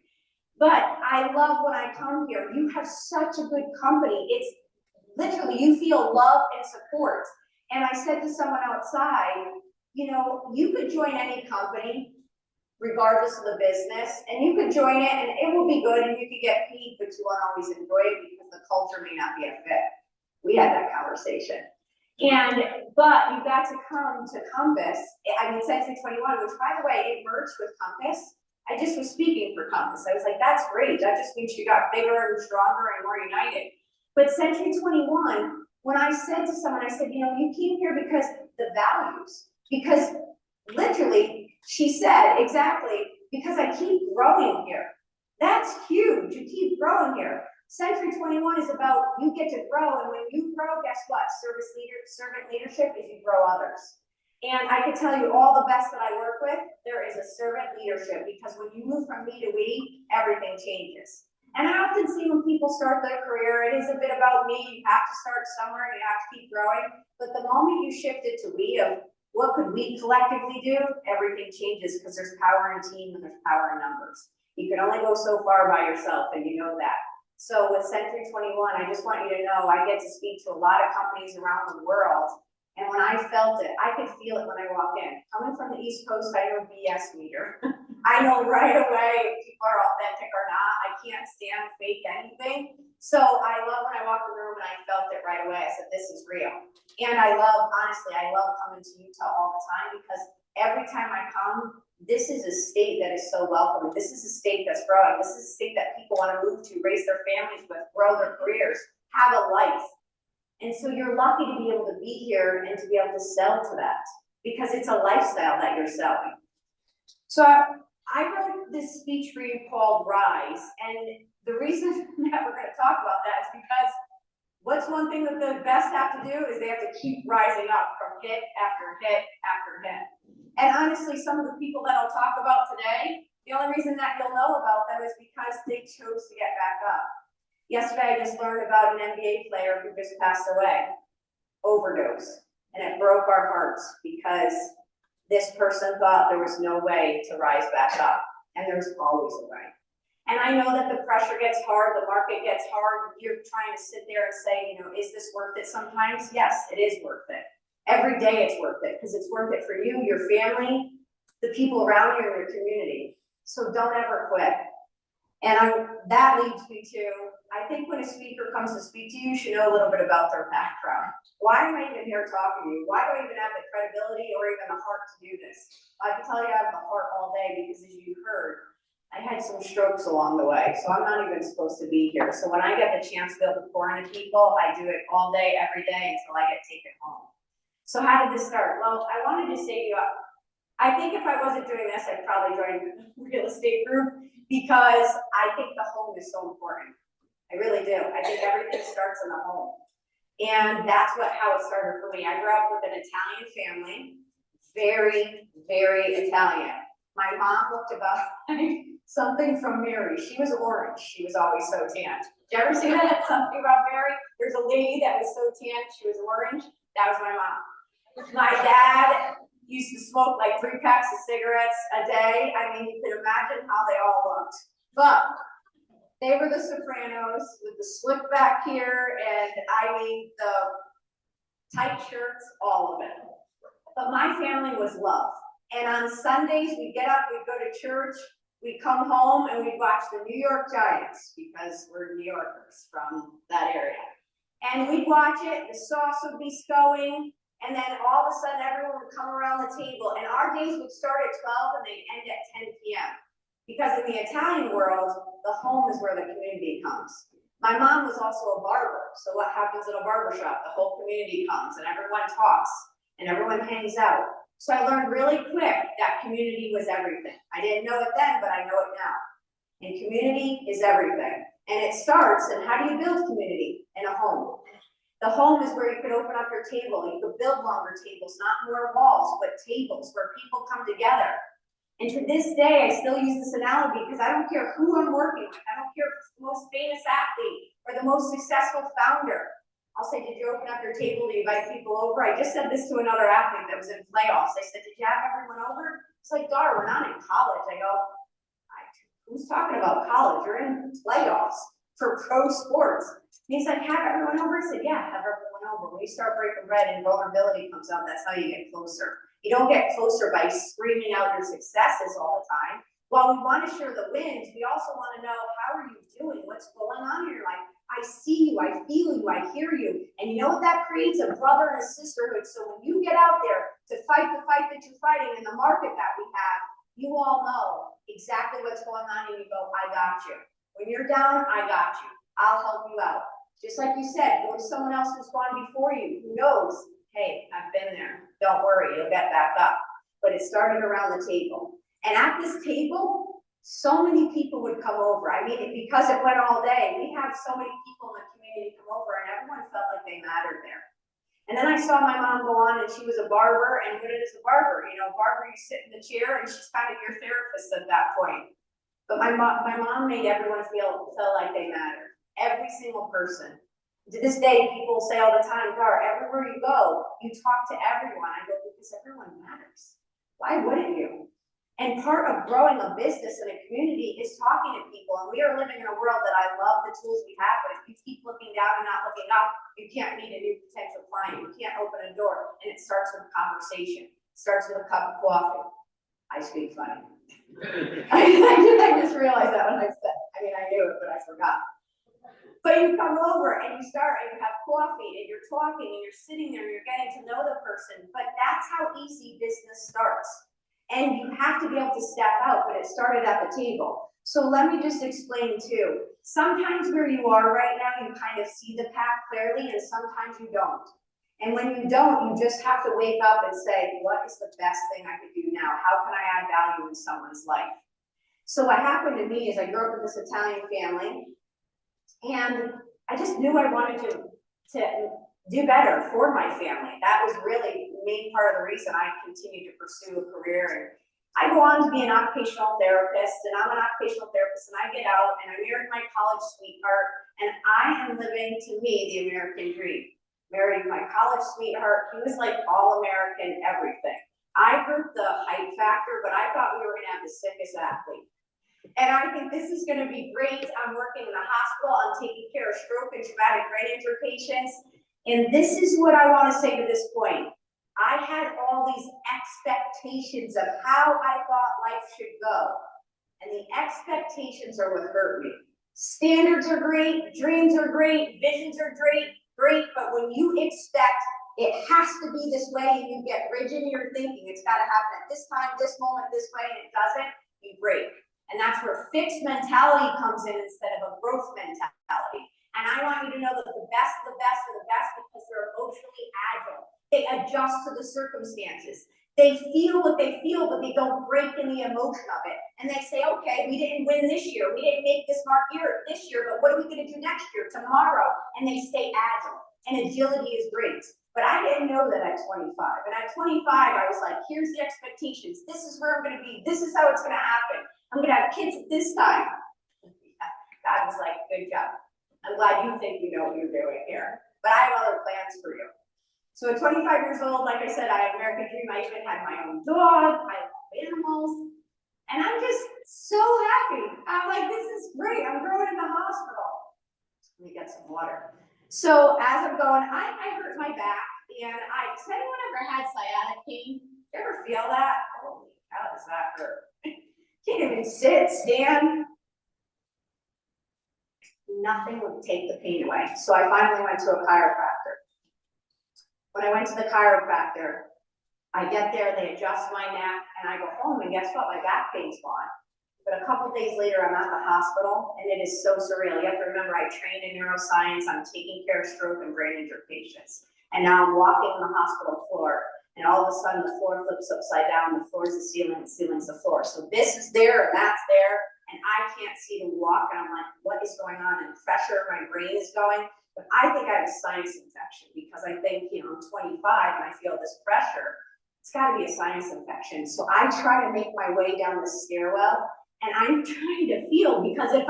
But I love when I come here, you have such a good company. It's literally, you feel love and support. And I said to someone outside, you know, you could join any company, regardless of the business, and you could join it and it will be good and you could get paid, but you won't always enjoy it because the culture may not be a fit. We had that conversation. But you got to come to Compass, I mean, Century 21, which by the way, it merged with Compass. I just was speaking for Compass. I was like, that's great. That just means you got bigger and stronger and more united. But Century 21, when I said to someone, I said, you know, you came here because the values, because literally, she said, exactly, because I keep growing here. That's huge, you keep growing here. Century 21 is about you get to grow, and when you grow, guess what? Servant leadership is you grow others. And I can tell you all the best that I work with, there is a servant leadership, because when you move from me to we, everything changes. And I often see when people start their career, it is a bit about me, you have to start somewhere, you have to keep growing, but the moment you shift it to we, of what could we collectively do, everything changes, because there's power in team and there's power in numbers. You can only go so far by yourself, and you know that. So with Century 21, I just want you to know, I get to speak to a lot of companies around the world, and when I felt it, I could feel it when I walk in. Coming from the East Coast, I know BS meter. I know right away if people are authentic or not. I can't stand fake anything. So I love when I walked in the room and I felt it right away. I said, this is real. And I love, honestly, I love coming to Utah all the time, because every time I come, this is a state that is so welcoming. This is a state that's growing. This is a state that people want to move to, raise their families with, grow their careers, have a life. And so you're lucky to be able to be here and to be able to sell to that, because it's a lifestyle that you're selling. So I wrote this speech for you called Rise, and the reason that we're going to talk about that is because what's one thing that the best have to do is they have to keep rising up from hit after hit after hit. And honestly, some of the people that I'll talk about today, the only reason that you'll know about them is because they chose to get back up. Yesterday, I just learned about an NBA player who just passed away, overdose, and it broke our hearts because this person thought there was no way to rise back up, and there's always a way. And I know that the pressure gets hard, the market gets hard, you're trying to sit there and say, you know, is this worth it sometimes? Yes, it is worth it. Every day it's worth it, because it's worth it for you, your family, the people around you, and your community. So don't ever quit. And that leads me to, I think when a speaker comes to speak to you, you should know a little bit about their background. Why am I even here talking to you? Why do I even have the credibility or even the heart to do this? I can tell you I have the heart all day, because as you heard, I had some strokes along the way, so I'm not even supposed to be here. So when I get the chance to be able to pour into people, I do it all day, every day, until I get taken home. So how did this start? Well, I wanted to say to you, I think if I wasn't doing this, I'd probably join a real estate group, because I think the home is so important. I really do. I think everything starts in the home. And that's how it started for me. I grew up with an Italian family, very, very Italian. My mom looked about like something from Mary. She was orange. She was always so tan. Did you ever see that? Something about Mary? There's a lady that was so tan, she was orange. That was my mom. My dad used to smoke like 3 packs of cigarettes a day. I mean, you can imagine how they all looked. But they were the Sopranos with the slick back here, and I mean the tight shirts, all of it. But my family was love. And on Sundays, we'd get up, we'd go to church, we'd come home, and we'd watch the New York Giants, because we're New Yorkers from that area. And we'd watch it, the sauce would be going, and then all of a sudden everyone would come around the table, and our days would start at 12 and they'd end at 10 p.m. Because in the Italian world, the home is where the community comes. My mom was also a barber, so what happens at a barber shop? The whole community comes and everyone talks and everyone hangs out. So I learned really quick that community was everything. I didn't know it then, but I know it now. And community is everything. And it starts, and how do you build community? In a home. The home is where you could open up your table, you could build longer tables, not more walls, but tables where people come together. And to this day, I still use this analogy, because I don't care who I'm working with. I don't care if it's the most famous athlete or the most successful founder. I'll say, did you open up your table to invite people over? I just said this to another athlete that was in playoffs. I said, did you have everyone over? It's like, Dar, we're not in college. I go, who Who's talking about college? You're in playoffs for pro sports. And he's like, have everyone over? I said, yeah, have everyone over. When you start breaking bread and vulnerability comes out, that's how you get closer. You don't get closer by screaming out your successes all the time. While we want to share the wins, we also want to know, how are you doing? What's going on in your life? I see you, I feel you, I hear you. And you know what that creates? A brother and a sisterhood. So when you get out there to fight the fight that you're fighting in the market that we have, you all know exactly what's going on and you go, I got you. When you're down, I got you. I'll help you out. Just like you said, go to someone else who's gone before you, who knows, hey, I've been there. Don't worry, you'll get back up. But it started around the table. And at this table, so many people would come over. I mean, because it went all day, we had so many people in the community come over and everyone felt like they mattered there. And then I saw my mom go on and she was a barber, and what is a barber? You know, barber, you sit in the chair and she's kind of your therapist at that point. But my mom made everyone feel like they mattered. Every single person. To this day, people say all the time, Gar, everywhere you go, you talk to everyone. I go, because everyone matters. Why wouldn't you? And part of growing a business and a community is talking to people. And we are living in a world that I love the tools we have, but if you keep looking down and not looking up, you can't meet a new potential client. You can't open a door. And it starts with a conversation. It starts with a cup of coffee. I speak funny. I just realized that when I said, I mean, I knew it, but I forgot. But you come over and you start and you have coffee and you're talking and you're sitting there and you're getting to know the person. But that's how easy business starts. And you have to be able to step out, but it started at the table. So let me just explain too. Sometimes where you are right now, you kind of see the path clearly, and sometimes you don't. And when you don't, you just have to wake up and say, what is the best thing I could do now? How can I add value in someone's life? So what happened to me is I grew up with this Italian family, and I just knew I wanted to do better for my family. That was really the main part of the reason I continued to pursue a career. And I go on to be an occupational therapist, and I'm an occupational therapist, and I get out and I married my college sweetheart, and I am living, to me, the American dream. Married my college sweetheart. He was like all-American everything. I heard the hype factor, but I thought we were gonna have the sickest athlete. And I think this is gonna be great. I'm working in a hospital. I'm taking care of stroke and traumatic brain injury patients. And this is what I want to say to this point. I had all these expectations of how I thought life should go. And the expectations are what hurt me. Standards are great, dreams are great, visions are great, but when you expect it has to be this way and you get rigid in your thinking, it's got to happen at this time, this moment, this way, and it doesn't, you break. And that's where fixed mentality comes in instead of a growth mentality. And I want you to know that the best of the best are the best because they're emotionally agile. They adjust to the circumstances. They feel what they feel, but they don't break in the emotion of it. And they say, okay, we didn't win this year. We didn't make this mark here this year, but what are we going to do next year, tomorrow? And they stay agile. And agility is great. But I didn't know that at 25. And at 25, I was like, here's the expectations. This is where I'm going to be. This is how it's going to happen. I'm going to have kids at this time. God was like, good job. I'm glad you think you know what you're doing here, but I have other plans for you. So at 25 years old, like I said, I have American dream. I even had my own dog. I love animals. And I'm just so happy. I'm like, this is great. I'm growing in the hospital. Let me get some water. So as I'm going, I hurt my back. And has anyone ever had sciatic pain? You ever feel that? Holy cow, does that hurt? Can't even sit, stand. Nothing would take the pain away. So I finally went to a chiropractor. When I went to the chiropractor, I get there, they adjust my neck, and I go home, and guess what? My back pain's gone. But a couple days later, I'm at the hospital, and it is so surreal. You have to remember, I trained in neuroscience. I'm taking care of stroke and brain injury patients. And now I'm walking on the hospital floor, and all of a sudden, the floor flips upside down. The floor is the ceiling, the ceiling's the floor. So this is there, and that's there. And I can't see to walk, and I'm like, what is going on? And pressure, my brain is going. But I think I have a sinus infection because I think, I'm 25 and I feel this pressure. It's got to be a sinus infection. So I try to make my way down the stairwell, and I'm trying to feel because it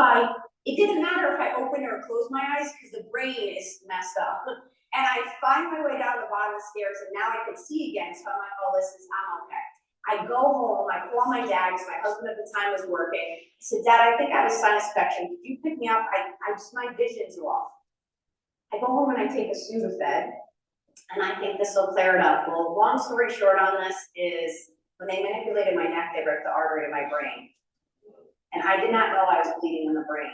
didn't matter if I opened or closed my eyes because the brain is messed up. And I find my way down the bottom of the stairs, and now I can see again. So I'm like, oh, I'm okay. I go home, I call my dad, because my husband at the time was working. I said, Dad, I think I have a sinus infection. Could you pick me up? My vision's off. I go home and I take a Sudafed, and I think this will clear it up. Well, long story short on this is, when they manipulated my neck, they ripped the artery in my brain. And I did not know I was bleeding in the brain.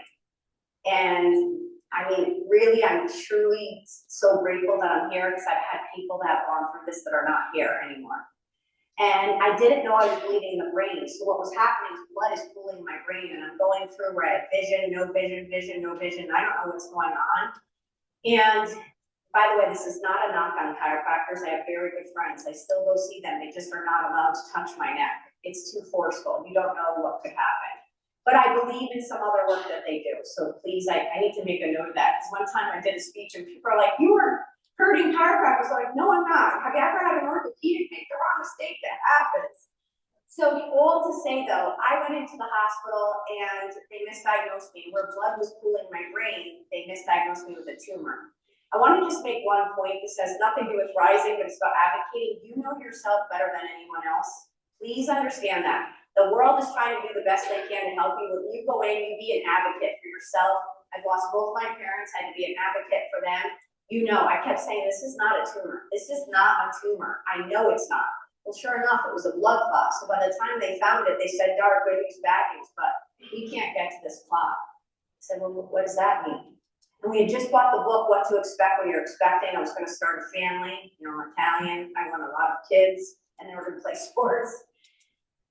And I mean, really, I'm truly so grateful that I'm here, because I've had people that have gone through this that are not here anymore. And I didn't know I was bleeding in the brain. So what was happening is blood is pooling in my brain, and I'm going through where I have vision, no vision, vision, no vision. I don't know what's going on. And by the way, this is not a knock on chiropractors. I have very good friends. I still go see them. They just are not allowed to touch my neck. It's too forceful. You don't know what could happen. But I believe in some other work that they do. So please, I need to make a note of that. Because one time I did a speech and people are like, you were hurting chiropractors. I'm like, no, I'm not. Have you ever had an orthopedic make the wrong mistake? That happens. So all to say though, I went into the hospital and they misdiagnosed me. Where blood was pooling in my brain, they misdiagnosed me with a tumor. I want to just make one point. This has nothing to do with rising, but it's about advocating. You know yourself better than anyone else. Please understand that. The world is trying to do the best they can to help you. When you go in, you be an advocate for yourself. I've lost both my parents. I had to be an advocate for them. You know, I kept saying, this is not a tumor. This is not a tumor. I know it's not. Well, sure enough, it was a blood clot. So by the time they found it, they said, Dar, good news, bad news, but we can't get to this clot. I said, well, what does that mean? And we had just bought the book, What to Expect When You're Expecting. I was going to start a family. You know, I'm Italian. I want a lot of kids, and they were going to play sports.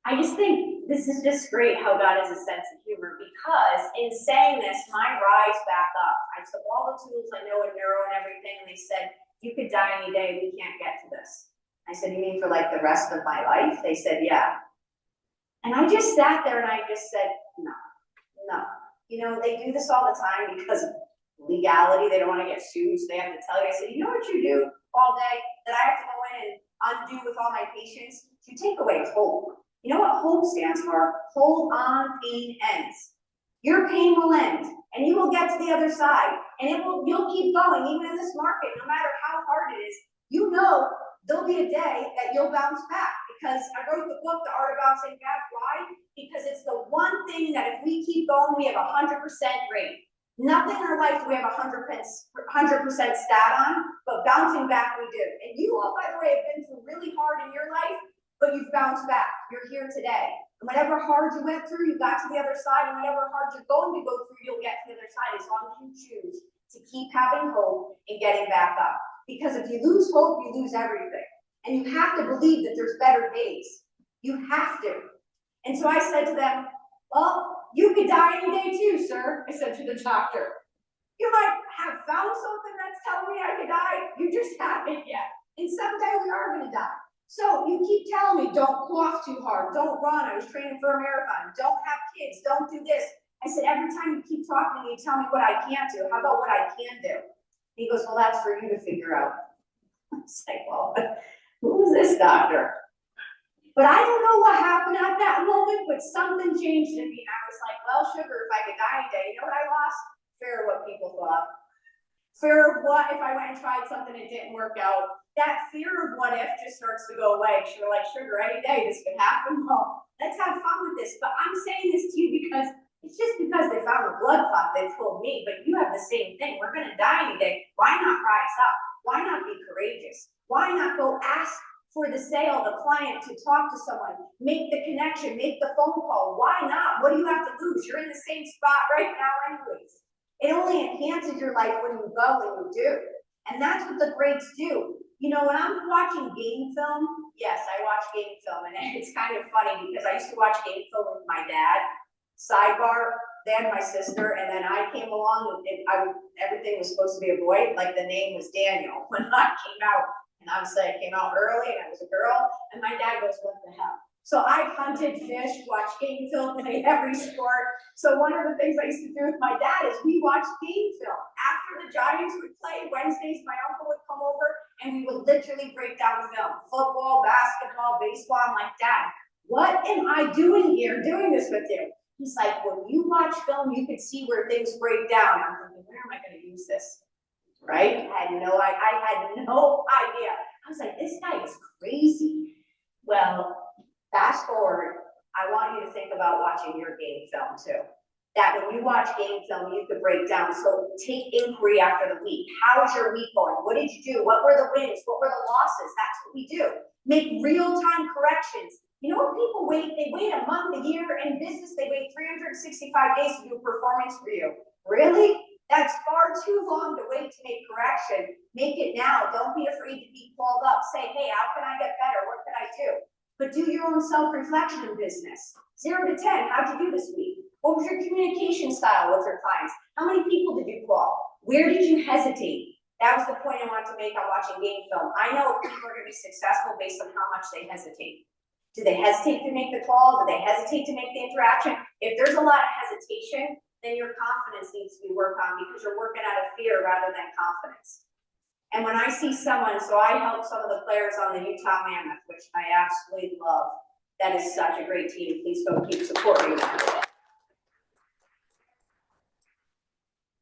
I just think this is just great how God has a sense of humor, because in saying this, my rise back up. I took all the tools I know in neuro and everything, and they said, you could die any day, we can't get to this. I said, you mean for like the rest of my life? They said, yeah. And I just sat there and I just said, no. You know, they do this all the time because of legality. They don't want to get sued, so they have to tell you. I said, you know what you do all day that I have to go in and undo with all my patients? You take away hope. You know what hope stands for? Hold on, pain ends. Your pain will end, and you will get to the other side, and you'll keep going, even in this market, no matter how hard it is. You know there'll be a day that you'll bounce back, because I wrote the book, The Art of Bouncing Back. Why? Because it's the one thing that if we keep going, we have 100% rate. Nothing in our life do we have 100% stat on, but bouncing back we do. And you all, by the way, have been through really hard in your life, but you've bounced back. You're here today. And whatever hard you went through, you got to the other side, and whatever hard you're going to go through, you'll get to the other side, as long as you choose to keep having hope and getting back up. Because if you lose hope, you lose everything. And you have to believe that there's better days. You have to. And so I said to them, well, you could die any day too, sir. I said to the doctor, you might have found something that's telling me I could die. You just haven't yet. And someday we are going to die. So you keep telling me, don't cough too hard, don't run. I was training for a marathon. Don't have kids, don't do this. I said, every time you keep talking to me, you tell me what I can't do. How about what I can do? He goes, well, that's for you to figure out. I was like, well, who is this doctor? But I don't know what happened at that moment, but something changed in me. And I was like, well, sugar, if I could die today, you know what I lost? Fear of what people thought. Fear of what if I went and tried something and it didn't work out. That fear of what if just starts to go away. You're like, sugar, any day this could happen. Well, let's have fun with this. But I'm saying this to you because it's just because they found a blood clot, they told me, but you have the same thing. We're going to die any day. Why not rise up? Why not be courageous? Why not go ask for the sale, the client, to talk to someone, make the connection, make the phone call? Why not? What do you have to lose? You're in the same spot right now anyways. It only enhances your life when you go and you do. And that's what the greats do. You know, when I'm watching game film, yes, I watch game film, and it's kind of funny because I used to watch game film with my dad. Sidebar, they had my sister, and then I came along, and everything was supposed to be a boy, like the name was Daniel when I came out. And obviously I came out early, and I was a girl, and my dad goes, what the hell? So I hunted, fished, watched game film, played every sport. So one of the things I used to do with my dad is we watched game film. After the Giants would play, Wednesdays my uncle would come over, and we would literally break down film. Football, basketball, baseball. I'm like, Dad, what am I doing here doing this with you? He's like, when you watch film, you can see where things break down. I'm thinking, where am I going to use this? Right? I had no idea. I was like, this guy is crazy. Well, Fast forward, I want you to think about watching your game film too. That when you watch game film, you could break down. So take inquiry after the week. How is your week going? What did you do? What were the wins? What were the losses? That's what we do. Make real-time corrections. You know what people wait? They wait a month, a year. In business, they wait 365 days to do a performance review. Really? That's far too long to wait to make correction. Make it now. Don't be afraid to be called up. Say, hey, how can I get better? What can I do? But do your own self-reflection in business. 0 to 10, how'd you do this week? What was your communication style with your clients? How many people did you call? Where did you hesitate? That was the point I wanted to make on watching game film. I know people are going to be successful based on how much they hesitate. Do they hesitate to make the call? Do they hesitate to make the interaction? If there's a lot of hesitation, then your confidence needs to be worked on because you're working out of fear rather than confidence. And when I see someone, so I help some of the players on the Utah Mammoth, which I absolutely love. That is such a great team. Please go keep supporting them.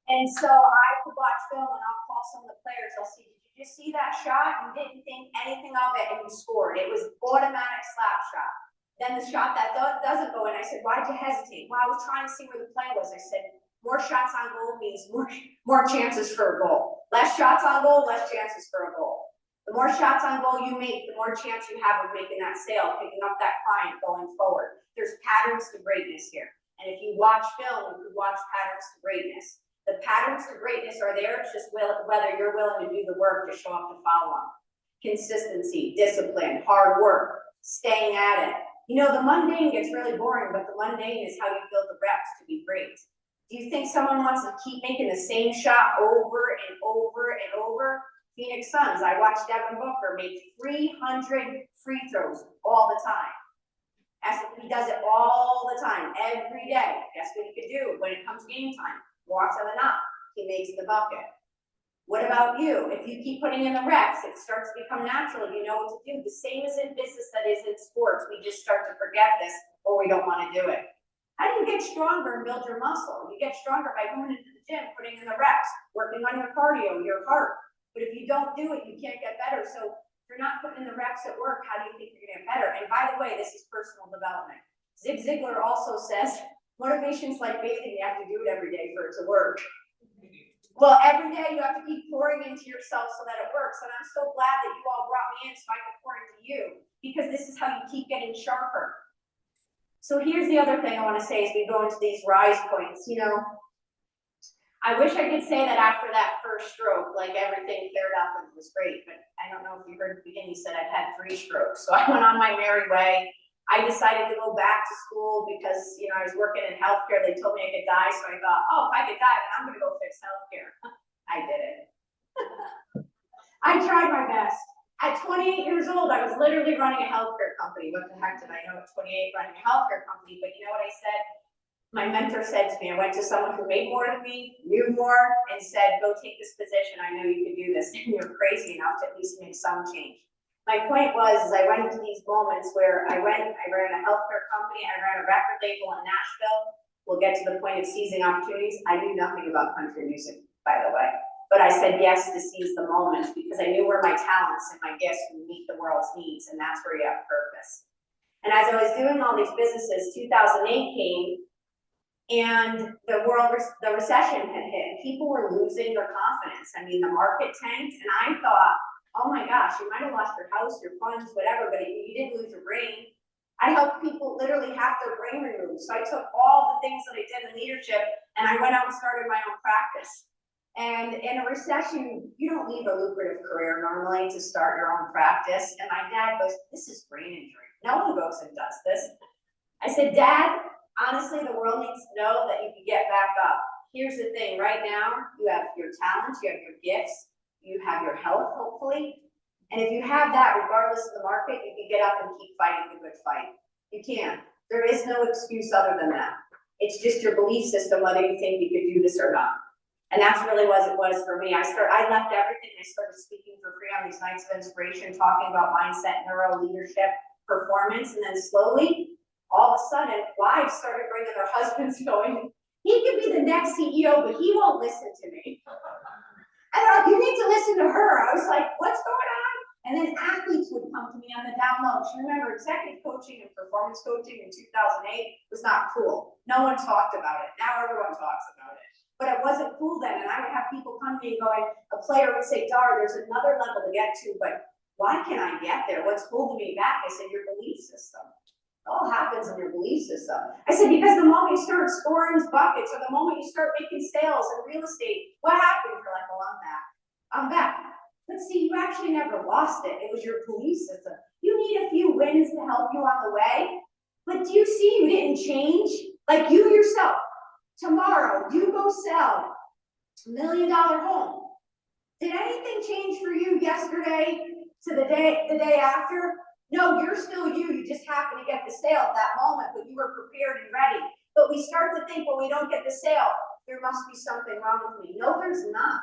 And so I could watch film and I'll call some of the players. I'll see, did you just see that shot? You didn't think anything of it and you scored. It was automatic slap shot. Then the shot that doesn't go in, I said, why'd you hesitate? Well, I was trying to see where the play was. I said, more shots on goal means more chances for a goal. Less shots on goal, less chances for a goal. The more shots on goal you make, the more chance you have of making that sale, picking up that client going forward. There's patterns to greatness here. And if you watch film, you could watch patterns to greatness. The patterns to greatness are there, it's just whether you're willing to do the work to show up to follow them. Consistency, discipline, hard work, staying at it. You know, the mundane gets really boring, but the mundane is how you build the reps to be great. Do you think someone wants to keep making the same shot over and over and over? Phoenix Suns, I watched Devin Booker make 300 free throws all the time. He does it all the time, every day. Guess what he could do when it comes game time? More often than not, he makes the bucket. What about you? If you keep putting in the reps, it starts to become natural. You know what to do. The same as in business that is in sports. We just start to forget this or we don't want to do it. How do you get stronger and build your muscle? You get stronger by going into the gym, putting in the reps, working on your cardio, your heart. But if you don't do it, you can't get better. So if you're not putting in the reps at work, how do you think you're going to get better? And by the way, this is personal development. Zig Ziglar also says, motivation's like bathing. You have to do it every day for it to work. Well, every day you have to keep pouring into yourself so that it works. And I'm so glad that you all brought me in so I could pour into you, because this is how you keep getting sharper. So here's the other thing I want to say as we go into these rise points. You know, I wish I could say that after that first stroke, like everything cleared up and was great, but I don't know if you heard at the beginning, you said I've had 3 strokes. So I went on my merry way. I decided to go back to school because, you know, I was working in healthcare. They told me I could die. So I thought, oh, if I could die, then I'm going to go fix healthcare. I did it. I tried my best. At 28 years old, I was literally running a healthcare company. What the heck did I know at 28 running a healthcare company? But you know what I said? My mentor said to me, I went to someone who made more than me, knew more, and said, go take this position. I know you could do this. And you're crazy enough to at least make some change. My point was, I went into these moments where I ran a healthcare company, I ran a record label in Nashville. We'll get to the point of seizing opportunities. I knew nothing about country music, by the way. But I said yes to seize the moments because I knew where my talents and my gifts would meet the world's needs, and that's where you have purpose. And as I was doing all these businesses, 2008 came, and the recession had hit. People were losing their confidence. I mean, the market tanked, and I thought, oh my gosh, you might have lost your house, your funds, whatever, but you didn't lose your brain. I helped people literally have their brain removed. So I took all the things that I did in leadership and I went out and started my own practice. And in a recession, you don't leave a lucrative career normally to start your own practice. And my dad goes, this is brain injury. No one goes and does this. I said, Dad, honestly, the world needs to know that you can get back up. Here's the thing, right now, you have your talents, you have your gifts, you have your health, hopefully. And if you have that, regardless of the market, you can get up and keep fighting the good fight. You can. There is no excuse other than that. It's just your belief system, whether you think you could do this or not. And that's really what it was for me. I left everything. I started speaking for free on these nights of inspiration, talking about mindset, neuro, leadership, performance. And then slowly, all of a sudden, wives started bringing their husbands going, he could be the next CEO, but he won't listen to me. And they're like, you need to listen to her. I was like, what's going on? And then athletes would come to me on the down low. Just remember, executive coaching and performance coaching in 2008 was not cool. No one talked about it. Now everyone talks about it. But it wasn't cool then, and I would have people come to me going, a player would say, Dar, there's another level to get to, but why can't I get there? What's holding me back? I said, your belief system. It all happens in your belief system. I said, because the moment you start scoring buckets, or the moment you start making sales in real estate, what happened? You're like, well, I'm back. I'm back. But see, you actually never lost it. It was your belief system. You need a few wins to help you on the way, but do you see you didn't change? Like you yourself. Tomorrow, you go sell $1 million home. Did anything change for you yesterday to the day after? No, you're still you. You just happen to get the sale at that moment, but you were prepared and ready. But we start to think, when we don't get the sale, there must be something wrong with me. No, there's not.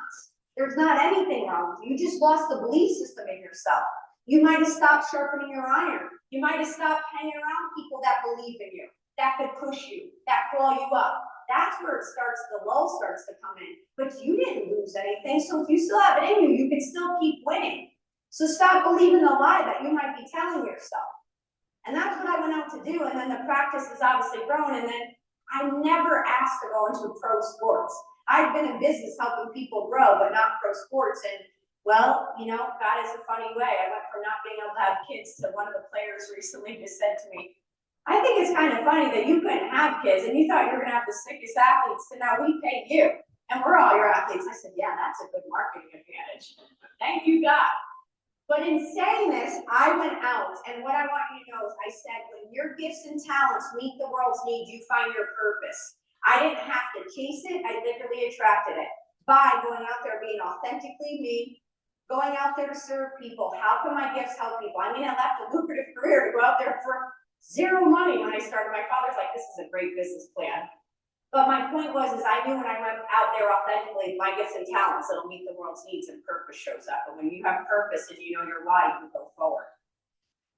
There's not anything wrong with you. You just lost the belief system in yourself. You might have stopped sharpening your iron. You might have stopped hanging around people that believe in you, that could push you, that call you up. That's where it starts, the lull starts to come in. But you didn't lose anything, so if you still have it in you, you can still keep winning. So stop believing the lie that you might be telling yourself. And that's what I went out to do, and then the practice has obviously grown, and then I never asked to go into pro sports. I've been in business helping people grow, but not pro sports, and well, you know, God is a funny way. I went from not being able to have kids to one of the players recently just said to me, I think it's kind of funny that you couldn't have kids and you thought you were gonna have the sickest athletes, so now we pay you and we're all your athletes. I said, yeah, that's a good marketing advantage. Thank you, God. But in saying this, I went out, and what I want you to know is I said, when your gifts and talents meet the world's needs, you find your purpose. I didn't have to chase it, I literally attracted it by going out there being authentically me, going out there to serve people. How can my gifts help people? I mean, I left a lucrative career to go out there for zero money when I started. My father's like, this is a great business plan. But my point was, is I knew when I went out there authentically, my gifts and talents, it'll meet the world's needs and purpose shows up. And when you have purpose and you know your why, you can go forward.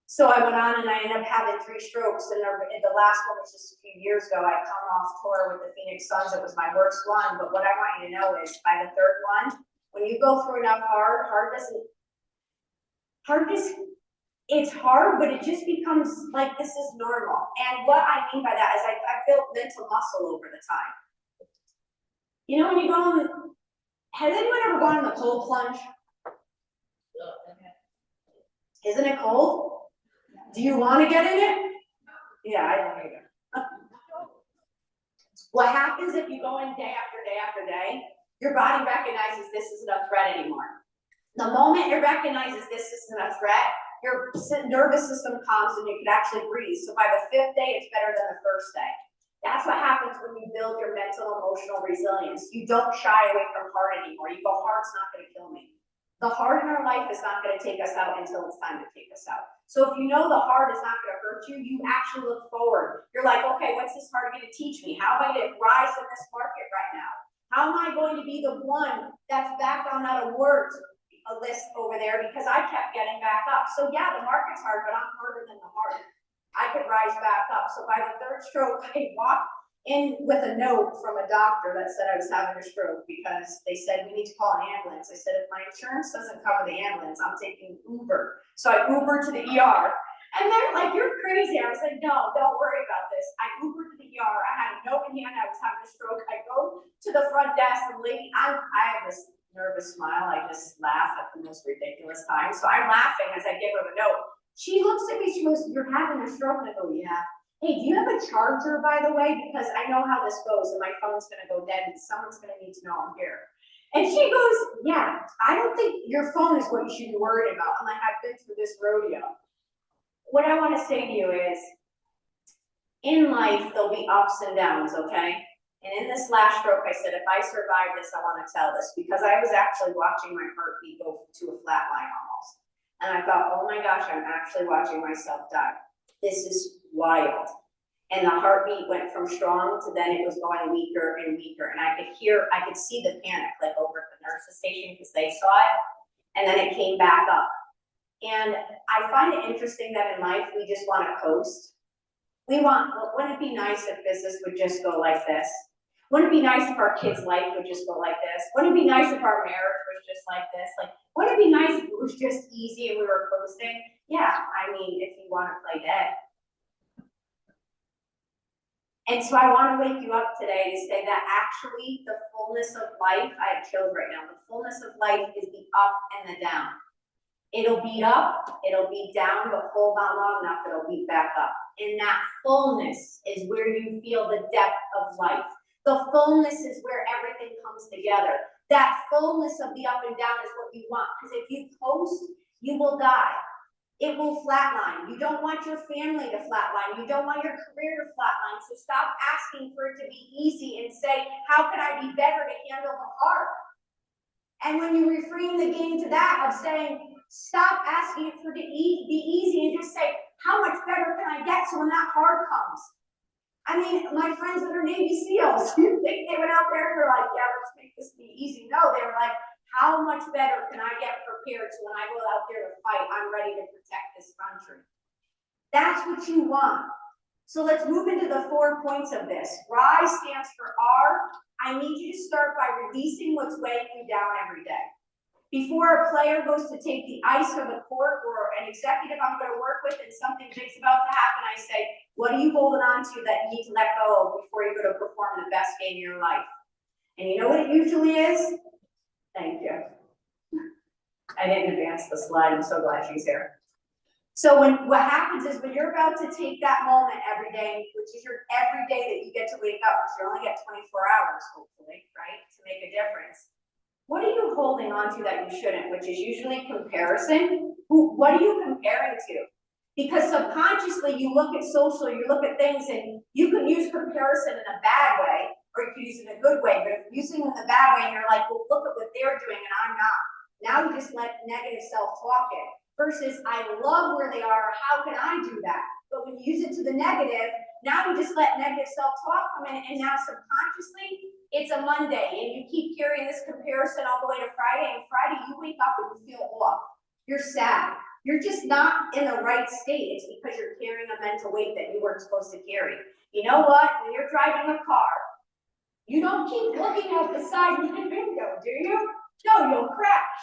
So I went on and I ended up having 3 strokes. And the last one was just a few years ago. I come off tour with the Phoenix Suns. It was my worst one. But what I want you to know is by the 3rd one, when you go through enough it's hard, but it just becomes like this is normal. And what I mean by that is I built mental muscle over the time. You know, when you go on, has anyone ever gone in the cold plunge? Isn't it cold? Do you want to get in it? Yeah, I don't either. What happens if you go in day after day after day? Your body recognizes this isn't a threat anymore. The moment it recognizes this isn't a threat, your nervous system calms and you can actually breathe. So by the 5th day, it's better than the 1st day. That's what happens when you build your mental emotional resilience. You don't shy away from hard anymore. You go, hard's not going to kill me. The hard in our life is not going to take us out until it's time to take us out. So if you know the hard is not going to hurt you, you actually look forward. You're like, okay, what's this hard going to teach me? How am I going to rise in this market right now? How am I going to be the one that's back on that awards list over there, because I kept getting back up. So yeah, the market's hard, but I'm harder than the hard. I could rise back up. So by the 3rd stroke, I walked in with a note from a doctor that said I was having a stroke because they said we need to call an ambulance. I said, if my insurance doesn't cover the ambulance, I'm taking Uber. So I Ubered to the ER. And they're like, you're crazy. I was like, no, don't worry about this. I Ubered to the ER. I had a note in hand. I was having a stroke. I go to the front desk and lady, I have this nervous smile. I just laugh at the most ridiculous times. So I'm laughing as I give her the note. She looks at me, she goes, you're having a stroke? And I go, yeah. Hey, do you have a charger, by the way? Because I know how this goes and my phone's gonna go dead and someone's gonna need to know I'm here. And she goes, yeah, I don't think your phone is what you should be worried about. I'm like, I've been through this rodeo. What I wanna say to you is, in life, there'll be ups and downs, okay? And in this last stroke, I said, if I survive this, I want to tell this, because I was actually watching my heartbeat go to a flat line almost. And I thought, oh my gosh, I'm actually watching myself die. This is wild. And the heartbeat went from strong to then it was going weaker and weaker. And I could see the panic like over at the nurse's station because they saw it. And then it came back up. And I find it interesting that in life, we just want to coast. Wouldn't it be nice if business would just go like this? Wouldn't it be nice if our kids' life would just go like this? Wouldn't it be nice if our marriage was just like this? Like, wouldn't it be nice if it was just easy and we were coasting? Yeah, I mean, if you want to play dead. And so I want to wake you up today to say that actually the fullness of life, I have chills right now, the fullness of life is the up and the down. It'll beat up, it'll beat down, but hold on long enough, it'll beat back up. And that fullness is where you feel the depth of life. The fullness is where everything comes together. That fullness of the up and down is what you want, because if you coast, you will die. It will flatline. You don't want your family to flatline. You don't want your career to flatline. So stop asking for it to be easy and say, how can I be better to handle the hard? And when you reframe the game to that of saying, stop asking it for it to be easy and just say, how much better can I get so when that hard comes? I mean, my friends that are Navy SEALs, you think they went out there and were like, yeah, let's make this be easy. No, they were like, how much better can I get prepared so when I go out there to fight, I'm ready to protect this country? That's what you want. So let's move into the 4 points of this. RISE stands for R. I need you to start by releasing what's weighing you down every day. Before a player goes to take the ice or the court, or an executive I'm going to work with and something big's about to happen, I say, what are you holding on to that you need to let go of before you go to perform the best game of your life? And you know what it usually is? Thank you. I didn't advance the slide. I'm so glad she's here. So what happens is when you're about to take that moment every day, which is your every day that you get to wake up, because you only get 24 hours, hopefully, right, to make a difference. What are you holding on to that you shouldn't, which is usually comparison? What are you comparing to? Because subconsciously you look at social, you look at things, and you can use comparison in a bad way, or you can use it in a good way, but if you're using it in the bad way and you're like, well, look at what they're doing and I'm not. Now you just let negative self-talk in. Versus, I love where they are, how can I do that? But when you use it to the negative, now you just let negative self-talk come in, and now subconsciously, it's a Monday, and you keep carrying this comparison all the way to Friday, and Friday you wake up and you feel off. You're sad. You're just not in the right state. It's because you're carrying a mental weight that you weren't supposed to carry. You know what? When you're driving a car, you don't keep looking out the side of the window, do you? No, you'll crash.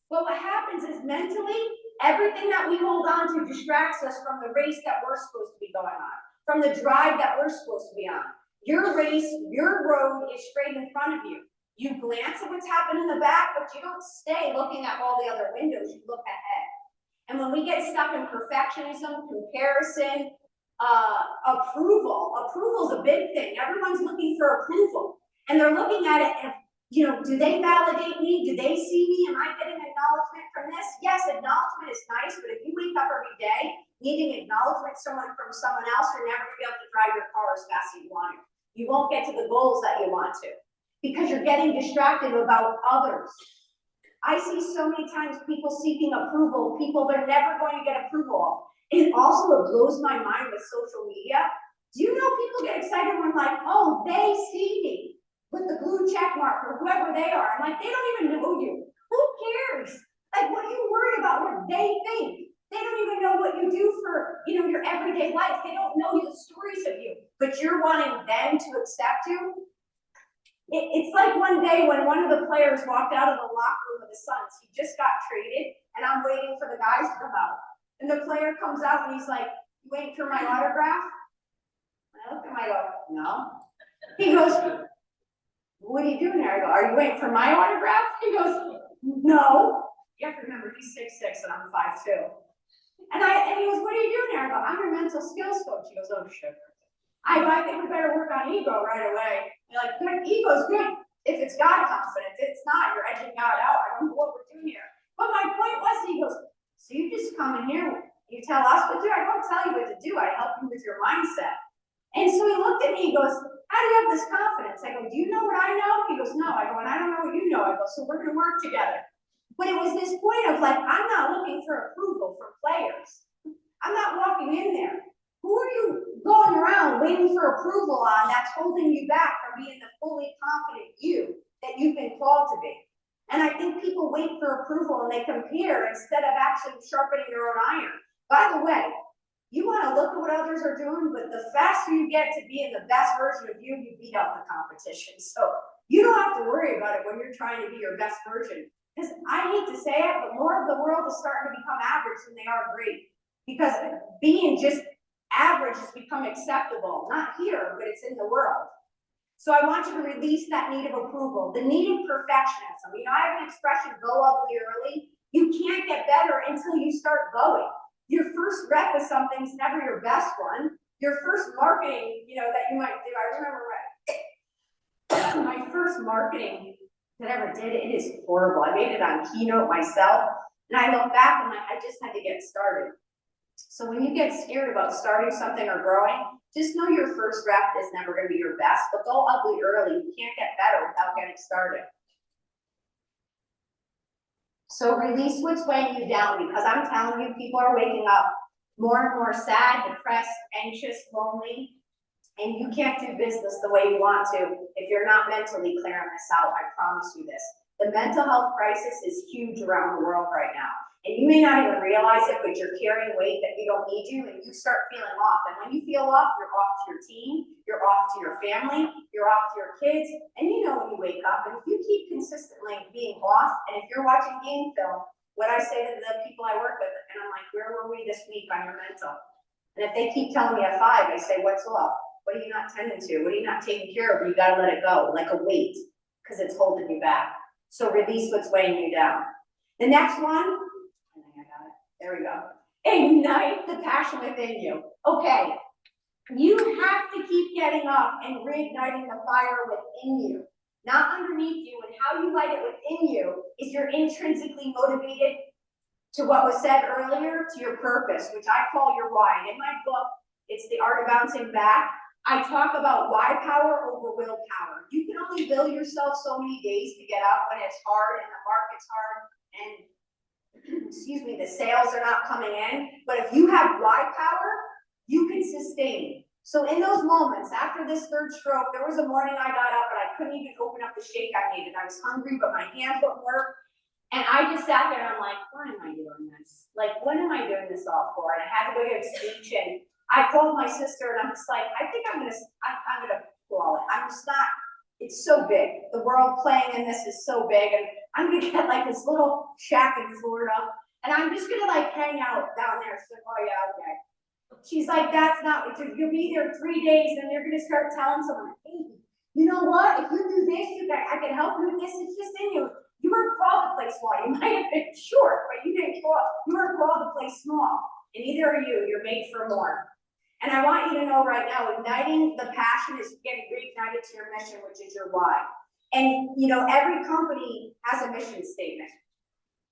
But what happens is mentally, everything that we hold on to distracts us from the race that we're supposed to be going on, from the drive that we're supposed to be on. Your race, your road is straight in front of you. You glance at what's happening in the back, but you don't stay looking at all the other windows, you look ahead. And when we get stuck in perfectionism, comparison, approval is a big thing. Everyone's looking for approval. And they're looking at it and, you know, do they validate me? Do they see me? Am I getting acknowledgement from this? Yes, acknowledgement is nice, but if you wake up every day needing acknowledgement from someone else, you're never gonna be able to drive your car as fast as you want it. You won't get to the goals that you want to because you're getting distracted about others. I see so many times people seeking approval, people they're never going to get approval of. And also it blows my mind with social media. Do you know people get excited when like, oh, they see me with the blue check mark or whoever they are. I'm like, they don't even know you. Who cares? Like, what are you worried about what they think? They don't even know what you do for, you know, your everyday life. They don't know the stories of you, but you're wanting them to accept you. It's like one day when one of the players walked out of the locker room of the Suns. He just got traded, and I'm waiting for the guys to come out. And the player comes out, and he's like, "You waiting for my autograph?" And I look at him, I go, "No." He goes, "What are you doing there?" I go, "Are you waiting for my autograph?" He goes, "No." You have to remember, he's 6'6", and I'm 5'2". And he goes, "What are you doing there?" I go, "I'm your mental skills coach." He goes, "Oh, sugar." I go, "I think we better work on ego right away." You're like, good, ego's good if it's God confidence. If it's not, you're edging God out. I don't know what we're doing here. But my point was, he goes, "So you just come in here, you tell us what to do." I don't tell you what to do. I help you with your mindset. And so he looked at me, he goes, "How do you have this confidence?" I go, "Do you know what I know?" He goes, "No." I go, "And I don't know what you know." I go, "So we're gonna work together." But it was this point of like, I'm not looking for approval from players. I'm not walking in there. Who are you going around waiting for approval on that's holding you back from being the fully confident you that you've been called to be? And I think people wait for approval and they compare instead of actually sharpening their own iron. By the way, you want to look at what others are doing, but the faster you get to being the best version of you, you beat out the competition. So you don't have to worry about it when you're trying to be your best version. Because I hate to say it, but more of the world is starting to become average than they are great. Because being just average has become acceptable, not here, but it's in the world. So I want you to release that need of approval, the need of perfectionism. You know, I have an expression, go ugly early. You can't get better until you start going. Your first rep of something's never your best one. Your first marketing, you know, that you might do. I remember my first marketing that I ever did, it is horrible. I made it on Keynote myself. And I look back and I just had to get started. So when you get scared about starting something or growing, just know your first rep is never going to be your best, but go ugly early. You can't get better without getting started. So release what's weighing you down, because I'm telling you, people are waking up more and more sad, depressed, anxious, lonely, and you can't do business the way you want to if you're not mentally clearing this out. I promise you this. The mental health crisis is huge around the world right now. And you may not even realize it, but you're carrying weight that you don't need to, and you start feeling off. And when you feel off, you're off to your team, you're off to your family, you're off to your kids, and you know when you wake up. And if you keep consistently being off, and if you're watching game film, what I say to the people I work with, and I'm like, where were we this week on your mental? And if they keep telling me a 5, I say, what's off? What are you not tending to? What are you not taking care of? You gotta let it go, like a weight, because it's holding you back. So release what's weighing you down. The next one, there we go. Ignite the passion within you. Okay, you have to keep getting up and reigniting the fire within you, not underneath you. And how you light it within you is you're intrinsically motivated to what was said earlier, to your purpose, which I call your why. And in my book, it's The Art of Bouncing Back. I talk about why power over willpower. You can only will yourself so many days to get up when it's hard and the market's hard and excuse me, the sales are not coming in, but if you have why power, you can sustain. So in those moments, after this third stroke, there was a morning I got up and I couldn't even open up the shake I needed. I was hungry, but my hands wouldn't work. And I just sat there and I'm like, why am I doing this? Like, what am I doing this all for? And I had to go give a speech, and I called my sister and I'm just like, I think I'm gonna call it. I'm just not, it's so big. The world playing in this is so big, and I'm gonna get like this little shack in Florida, and I'm just gonna like hang out down there. She's like, oh yeah, okay. She's like, that's not what you'll be there 3 days, and you're gonna start telling someone, hey, you know what? If you do this, I can help you with this. It's just in you. You weren't called to play small. You might have been short, but you weren't called to play small. And neither are you. You're made for more. And I want you to know right now, igniting the passion is getting reignited to your mission, which is your why. And you know, every company has a mission statement.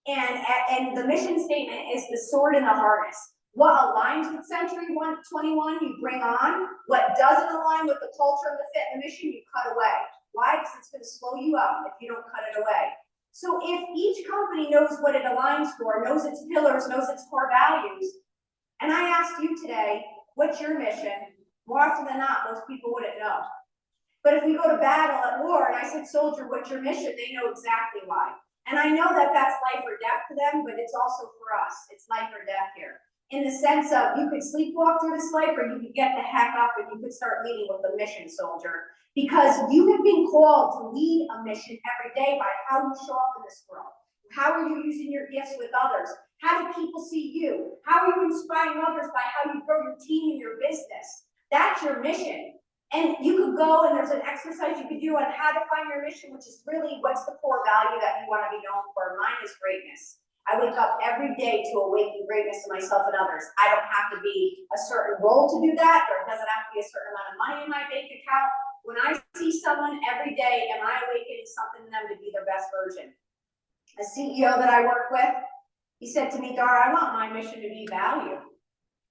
And the mission statement is the sword in the harness. What aligns with Century 21, you bring on. What doesn't align with the culture and the fit and the mission, you cut away. Why? Because it's going to slow you up if you don't cut it away. So if each company knows what it aligns for, knows its pillars, knows its core values, and I asked you today, what's your mission? More often than not, most people wouldn't know. But if we go to battle at war, and I said, soldier, what's your mission? They know exactly why. And I know that that's life or death to them, but it's also for us. It's life or death here. In the sense of, you could sleepwalk through this life, or you could get the heck up and you could start leading with a mission, soldier. Because you have been called to lead a mission every day by how you show up in this world. How are you using your gifts with others? How do people see you? How are you inspiring others by how you grow your team and your business? That's your mission. And you could go, and there's an exercise you could do on how to find your mission, which is really what's the core value that you want to be known for. Mine is greatness. I wake up every day to awaken greatness in myself and others. I don't have to be a certain role to do that, or it doesn't have to be a certain amount of money in my bank account. When I see someone every day, am I awakening something in them to be their best version? A CEO that I work with, he said to me, Dara, I want my mission to be value.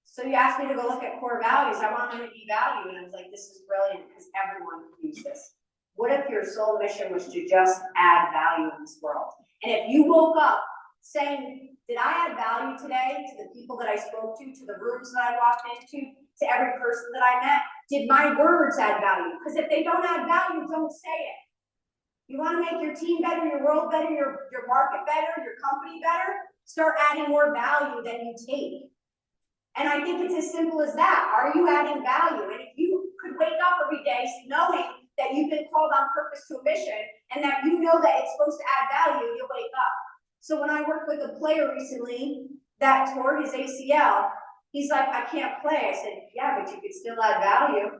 So you asked me to go look at core values. I want them to be value. And I was like, this is brilliant, because everyone can use this. What if your sole mission was to just add value in this world? And if you woke up saying, did I add value today to the people that I spoke to the rooms that I walked into, to every person that I met? Did my words add value? Because if they don't add value, don't say it. You want to make your team better, your world better, your market better, your company better? Start adding more value than you take. And I think it's as simple as that. Are you adding value? And if you could wake up every day knowing that purpose to a mission, and that you know that it's supposed to add value, you'll wake up. So when I worked with a player recently that tore his ACL, he's like, I can't play. I said, yeah, but you could still add value.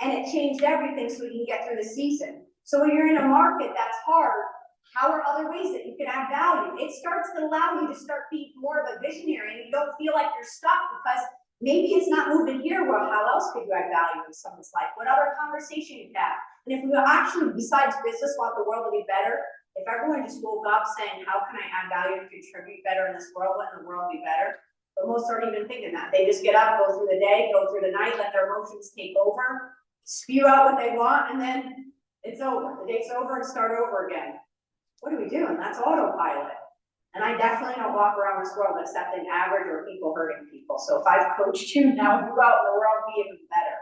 And it changed everything so we can get through the season. So when you're in a market that's hard, how are other ways that you can add value? It starts to allow you to start being more of a visionary, and you don't feel like you're stuck because maybe it's not moving here. Well, how else could you add value in someone's life? What other conversation you have? And if we actually, besides business, want the world to be better, if everyone just woke up saying, how can I add value and contribute better in this world, let the world be better? But most aren't even thinking that. They just get up, go through the day, go through the night, let their emotions take over, spew out what they want, and then it's over. The day's over and start over again. What are we doing? That's autopilot. And I definitely don't walk around this world accepting average or people hurting people. So if I've coached you, now you go out in the world, be even better.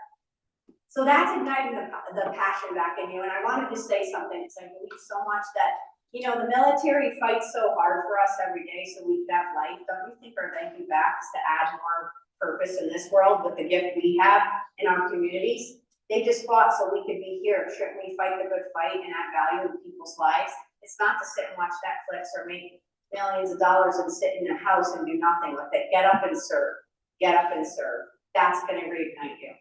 So that's igniting the passion back in you. And I wanted to say something because I believe so much that, you know, the military fights so hard for us every day so we can have life. Don't you think our thank you back is to add more purpose in this world with the gift we have in our communities? They just fought so we could be here. Shouldn't we fight the good fight and add value in people's lives? It's not to sit and watch Netflix or make millions of dollars and sit in a house and do nothing with it. Get up and serve. Get up and serve. That's going to reignite you.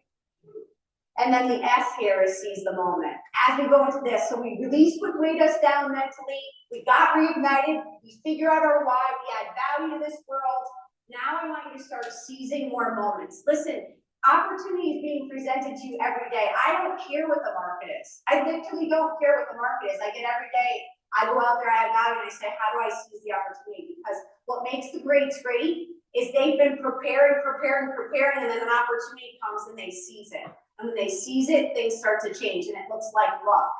And then the S here is seize the moment. As we go into this, so we release what weighed us down mentally. We got reignited. We figure out our why. We add value to this world. Now I want you to start seizing more moments. Listen, opportunity is being presented to you every day. I don't care what the market is. I literally don't care what the market is. I get every day, I go out there, I add value, and I say, how do I seize the opportunity? Because what makes the greats great is they've been preparing, and then an opportunity comes and they seize it. And when they seize it, things start to change, and it looks like luck.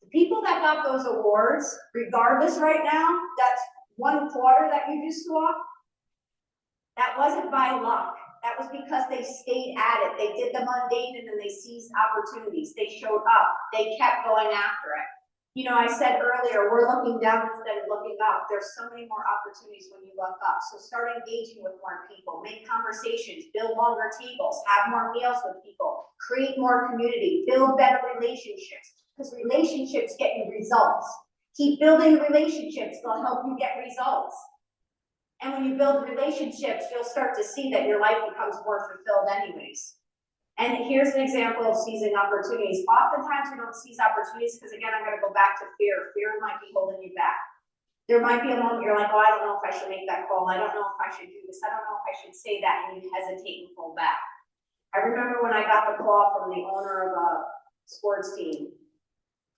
The people that got those awards, regardless right now, that's one quarter that you just saw, that wasn't by luck. That was because they stayed at it. They did the mundane and then they seized opportunities. They showed up. They kept going after it. You know, I said earlier, we're looking down instead of looking up. There's so many more opportunities when you look up. So start engaging with more people, make conversations, build longer tables, have more meals with people, create more community, build better relationships, because relationships get you results. Keep building relationships, they'll help you get results. And when you build relationships, you'll start to see that your life becomes more fulfilled anyways. And here's an example of seizing opportunities. Oftentimes we don't seize opportunities because, again, I'm going to go back to fear. Fear might be holding you back. There might be a moment you're like, oh, I don't know if I should make that call. I don't know if I should do this. I don't know if I should say that, and you hesitate and pull back. I remember when I got the call from the owner of a sports team,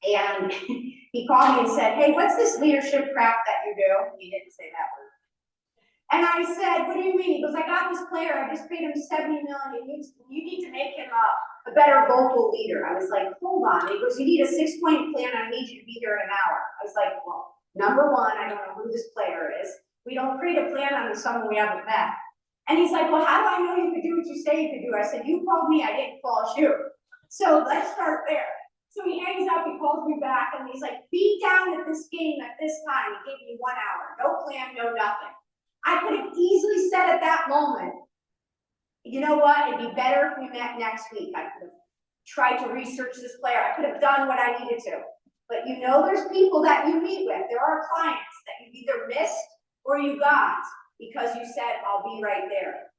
and he called me and said, hey, what's this leadership crap that you do? He didn't say that word. And I said, what do you mean? He goes, I got this player, I just paid him $70 million. You need to make him a better vocal leader. I was like, hold on. He goes, you need a 6-point plan, and I need you to be here in an hour. I was like, well, number one, I don't know who this player is. We don't create a plan on someone we haven't met. And he's like, well, how do I know you could do what you say you could do? I said, you called me, I didn't call you. So let's start there. So he hangs up, he calls me back, and he's like, be down at this game at this time. He gave me 1 hour, no plan, no nothing. I could have easily said at that moment, you know what, it'd be better if we met next week. I could have tried to research this player. I could have done what I needed to. But you know there's people that you meet with. There are clients that you either missed or you got because you said, I'll be right there.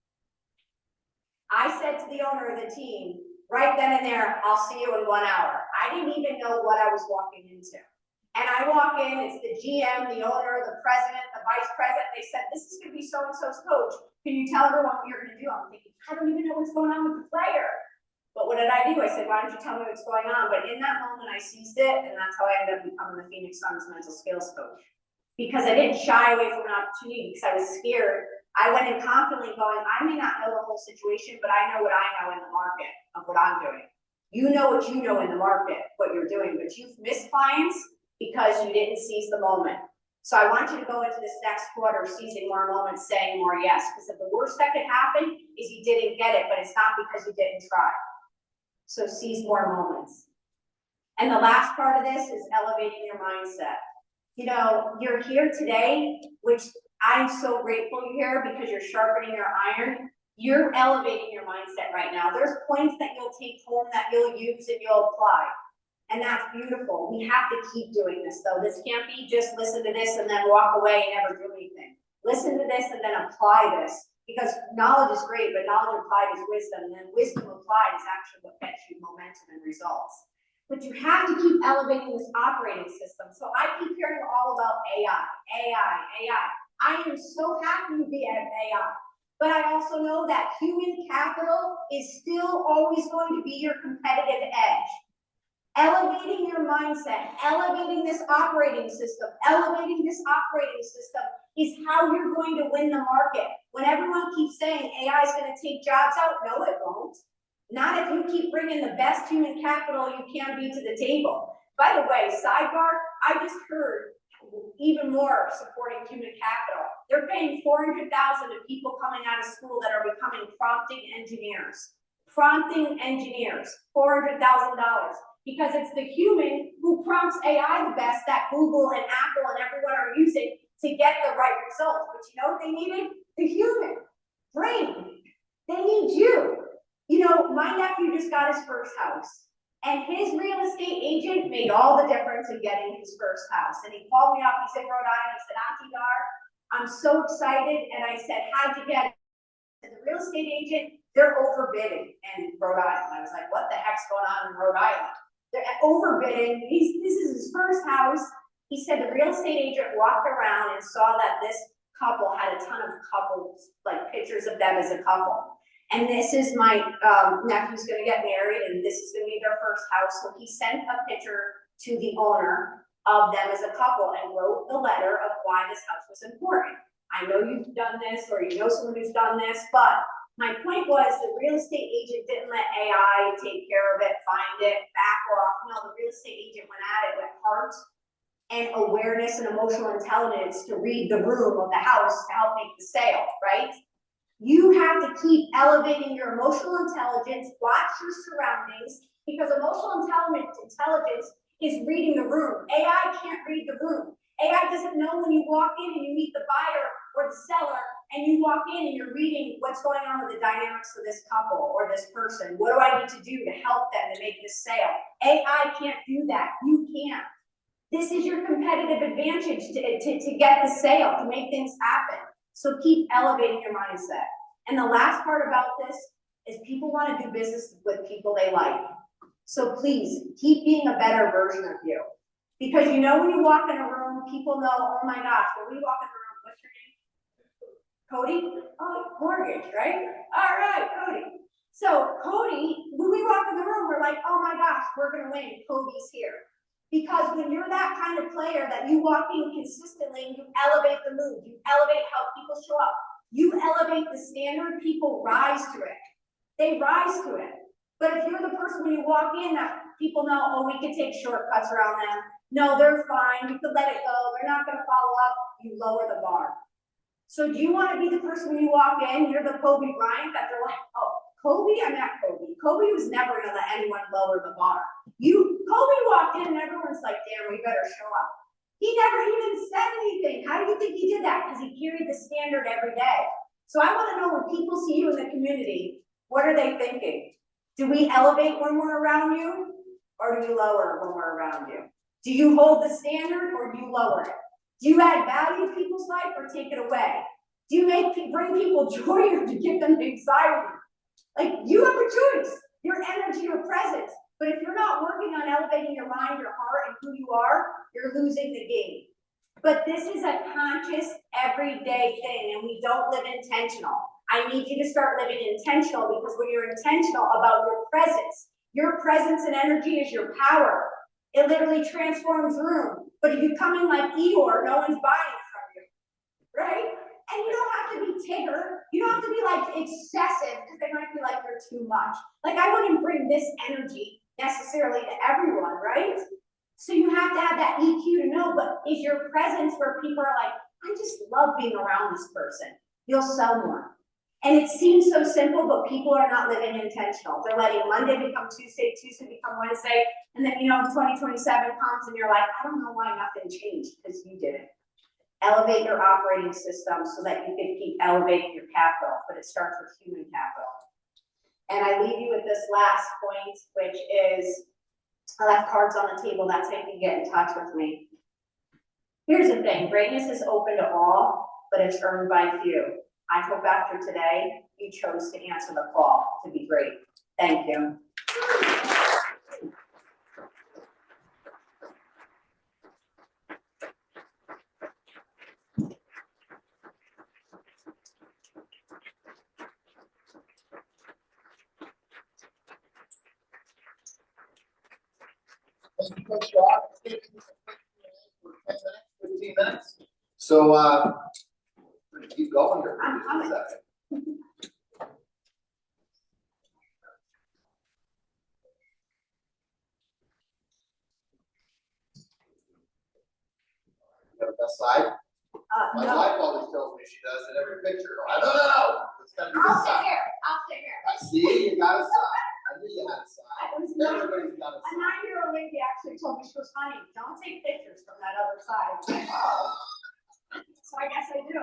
I said to the owner of the team, right then and there, I'll see you in 1 hour. I didn't even know what I was walking into. And I walk in, it's the GM, the owner, the president, the vice president. They said, this is going to be so-and-so's coach. Can you tell everyone what you're going to do? I'm thinking, I don't even know what's going on with the player. But what did I do? I said, why don't you tell me what's going on? But in that moment, I seized it, and that's how I ended up becoming the Phoenix Suns mental skills coach. Because I didn't shy away from an opportunity because I was scared. I went in confidently going, I may not know the whole situation, but I know what I know in the market of what I'm doing. You know what you know in the market, what you're doing, but you've missed clients because you didn't seize the moment. So I want you to go into this next quarter seizing more moments, saying more yes, because if the worst that could happen is you didn't get it, but it's not because you didn't try. So seize more moments. And the last part of this is elevating your mindset. You know, you're here today, which I'm so grateful you're here because you're sharpening your iron. You're elevating your mindset right now. There's points that you'll take home that you'll use and you'll apply. And that's beautiful. We have to keep doing this though. This can't be just listen to this and then walk away and never do anything. Listen to this and then apply this, because knowledge is great, but knowledge applied is wisdom, and then wisdom applied is actually what gets you momentum and results. But you have to keep elevating this operating system. So I keep hearing all about AI, AI, AI. I am so happy to be at AI, but I also know that human capital is still always going to be your competitive edge. Elevating your mindset, elevating this operating system is how you're going to win the market. When everyone keeps saying AI is going to take jobs out, no, it won't. Not if you keep bringing the best human capital you can be to the table. By the way, sidebar, I just heard even more supporting human capital. They're paying $400,000 to people coming out of school that are becoming prompting engineers. Prompting engineers, $400,000. Because it's the human who prompts AI the best that Google and Apple and everyone are using to get the right results. But you know what they needed? The human brain. They need you. You know, my nephew just got his first house, and his real estate agent made all the difference in getting his first house. And he called me up, he's in Rhode Island, he said, Auntie Dar, I'm so excited. And I said, how'd you get it? The real estate agent, they're overbidding in Rhode Island. I was like, what the heck's going on in Rhode Island? They're overbidding. This is his first house. He said the real estate agent walked around and saw that this couple had a ton of couples, like pictures of them as a couple. And this is my nephew's gonna get married, and this is gonna be their first house. So he sent a picture to the owner of them as a couple and wrote the letter of why this house was important. I know you've done this, or you know someone who's done this, but my point was the real estate agent didn't let AI take care of it, find it, back off. No, the real estate agent went at it with heart and awareness and emotional intelligence to read the room of the house to help make the sale, right? You have to keep elevating your emotional intelligence, watch your surroundings, because emotional intelligence is reading the room. AI can't read the room. AI doesn't know when you walk in and you meet the buyer or the seller, and you walk in and you're reading what's going on with the dynamics of this couple or this person. What do I need to do to help them to make this sale? AI can't do that. You can't. This is your competitive advantage to get the sale, to make things happen. So keep elevating your mindset. And the last part about this is people want to do business with people they like. So please keep being a better version of you. Because you know when you walk in a room, people know, oh my gosh, when we walk in the room, what's your name? Cody? Oh, mortgage, right? All right, Cody. So Cody, when we walk in the room, we're like, oh my gosh, we're gonna win, Cody's here. Because when you're that kind of player that you walk in consistently and you elevate the mood, you elevate how people show up, you elevate the standard, people rise to it. They rise to it. But if you're the person when you walk in that people know, oh, we can take shortcuts around them. No, they're fine, you could let it go, they're not gonna follow up, you lower the bar. So do you wanna be the person when you walk in, you're the Kobe Bryant, that they're like, oh, Kobe? I'm not Kobe. Kobe was never gonna let anyone lower the bar. Kobe walked in and everyone's like, damn, we better show up. He never even said anything. How do you think he did that? Because he carried the standard every day. So I wanna know when people see you in the community, what are they thinking? Do we elevate when we're around you? Or do we lower when we're around you? Do you hold the standard or do you lower it? Do you add value to people's life or take it away? Do you bring people joy or do you give them anxiety? Like, you have a choice, your energy, your presence. But if you're not working on elevating your mind, your heart, and who you are, you're losing the game. But this is a conscious, everyday thing, and we don't live intentional. I need you to start living intentional, because when you're intentional about your presence and energy is your power. It literally transforms the room. But if you come in like Eeyore, no one's buying it from you, right? And you don't have to be Tigger. You don't have to be like excessive, because they might be like, you're too much. Like, I wouldn't bring this energy necessarily to everyone, right? So you have to have that EQ to know, but is your presence where people are like, I just love being around this person. You'll sell more. And it seems so simple, but people are not living intentional. They're letting Monday become Tuesday, Tuesday become Wednesday, and then 2027 comes and you're like, I don't know why nothing changed, because you didn't. Elevate your operating system so that you can keep elevating your capital, but it starts with human capital. And I leave you with this last point, which is I left cards on the table, that's how you can get in touch with me. Here's the thing, greatness is open to all, but it's earned by few. I hope after today, you chose to answer the call to be great. Thank you. Thank you, Coach Rock. 15 minutes. So, we're gonna keep going here. I'm for just a second. You got the best side? My No, wife always tells me she does in every picture. No. It's gotta be this I'll sit side. here, I'll sit here. I see, you got a side. I knew you had a side. It was not- Everybody's got a A side. 9-year-old lady actually told me, she goes, honey, don't take pictures from that other side. I'm like, "Oh." So I guess I do.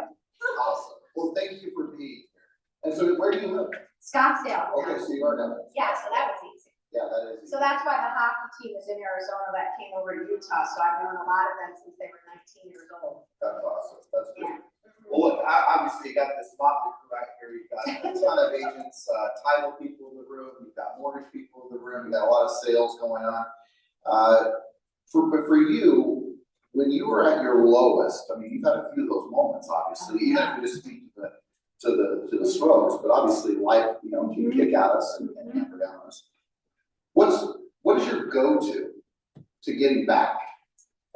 Awesome. Well, thank you for being here. And so where do you live? Scottsdale. Okay, so you are down there. Yeah, so that was easy. Yeah, that is. So that's why the hockey team was in Arizona that came over to Utah, so I've known a lot of them since they were 19 years old. That's awesome. That's Yeah. good. Well, look, obviously you got this motley crew out here. You've got a ton of agents, title people in the room. You've got mortgage people in the room. You got a lot of sales going on. But for you, when you were at your lowest, I mean, you've had a few of those moments, obviously, even if you just speak to the strokes, but obviously life, you know, can kick at us and hammer down on us. What is your go-to to getting back?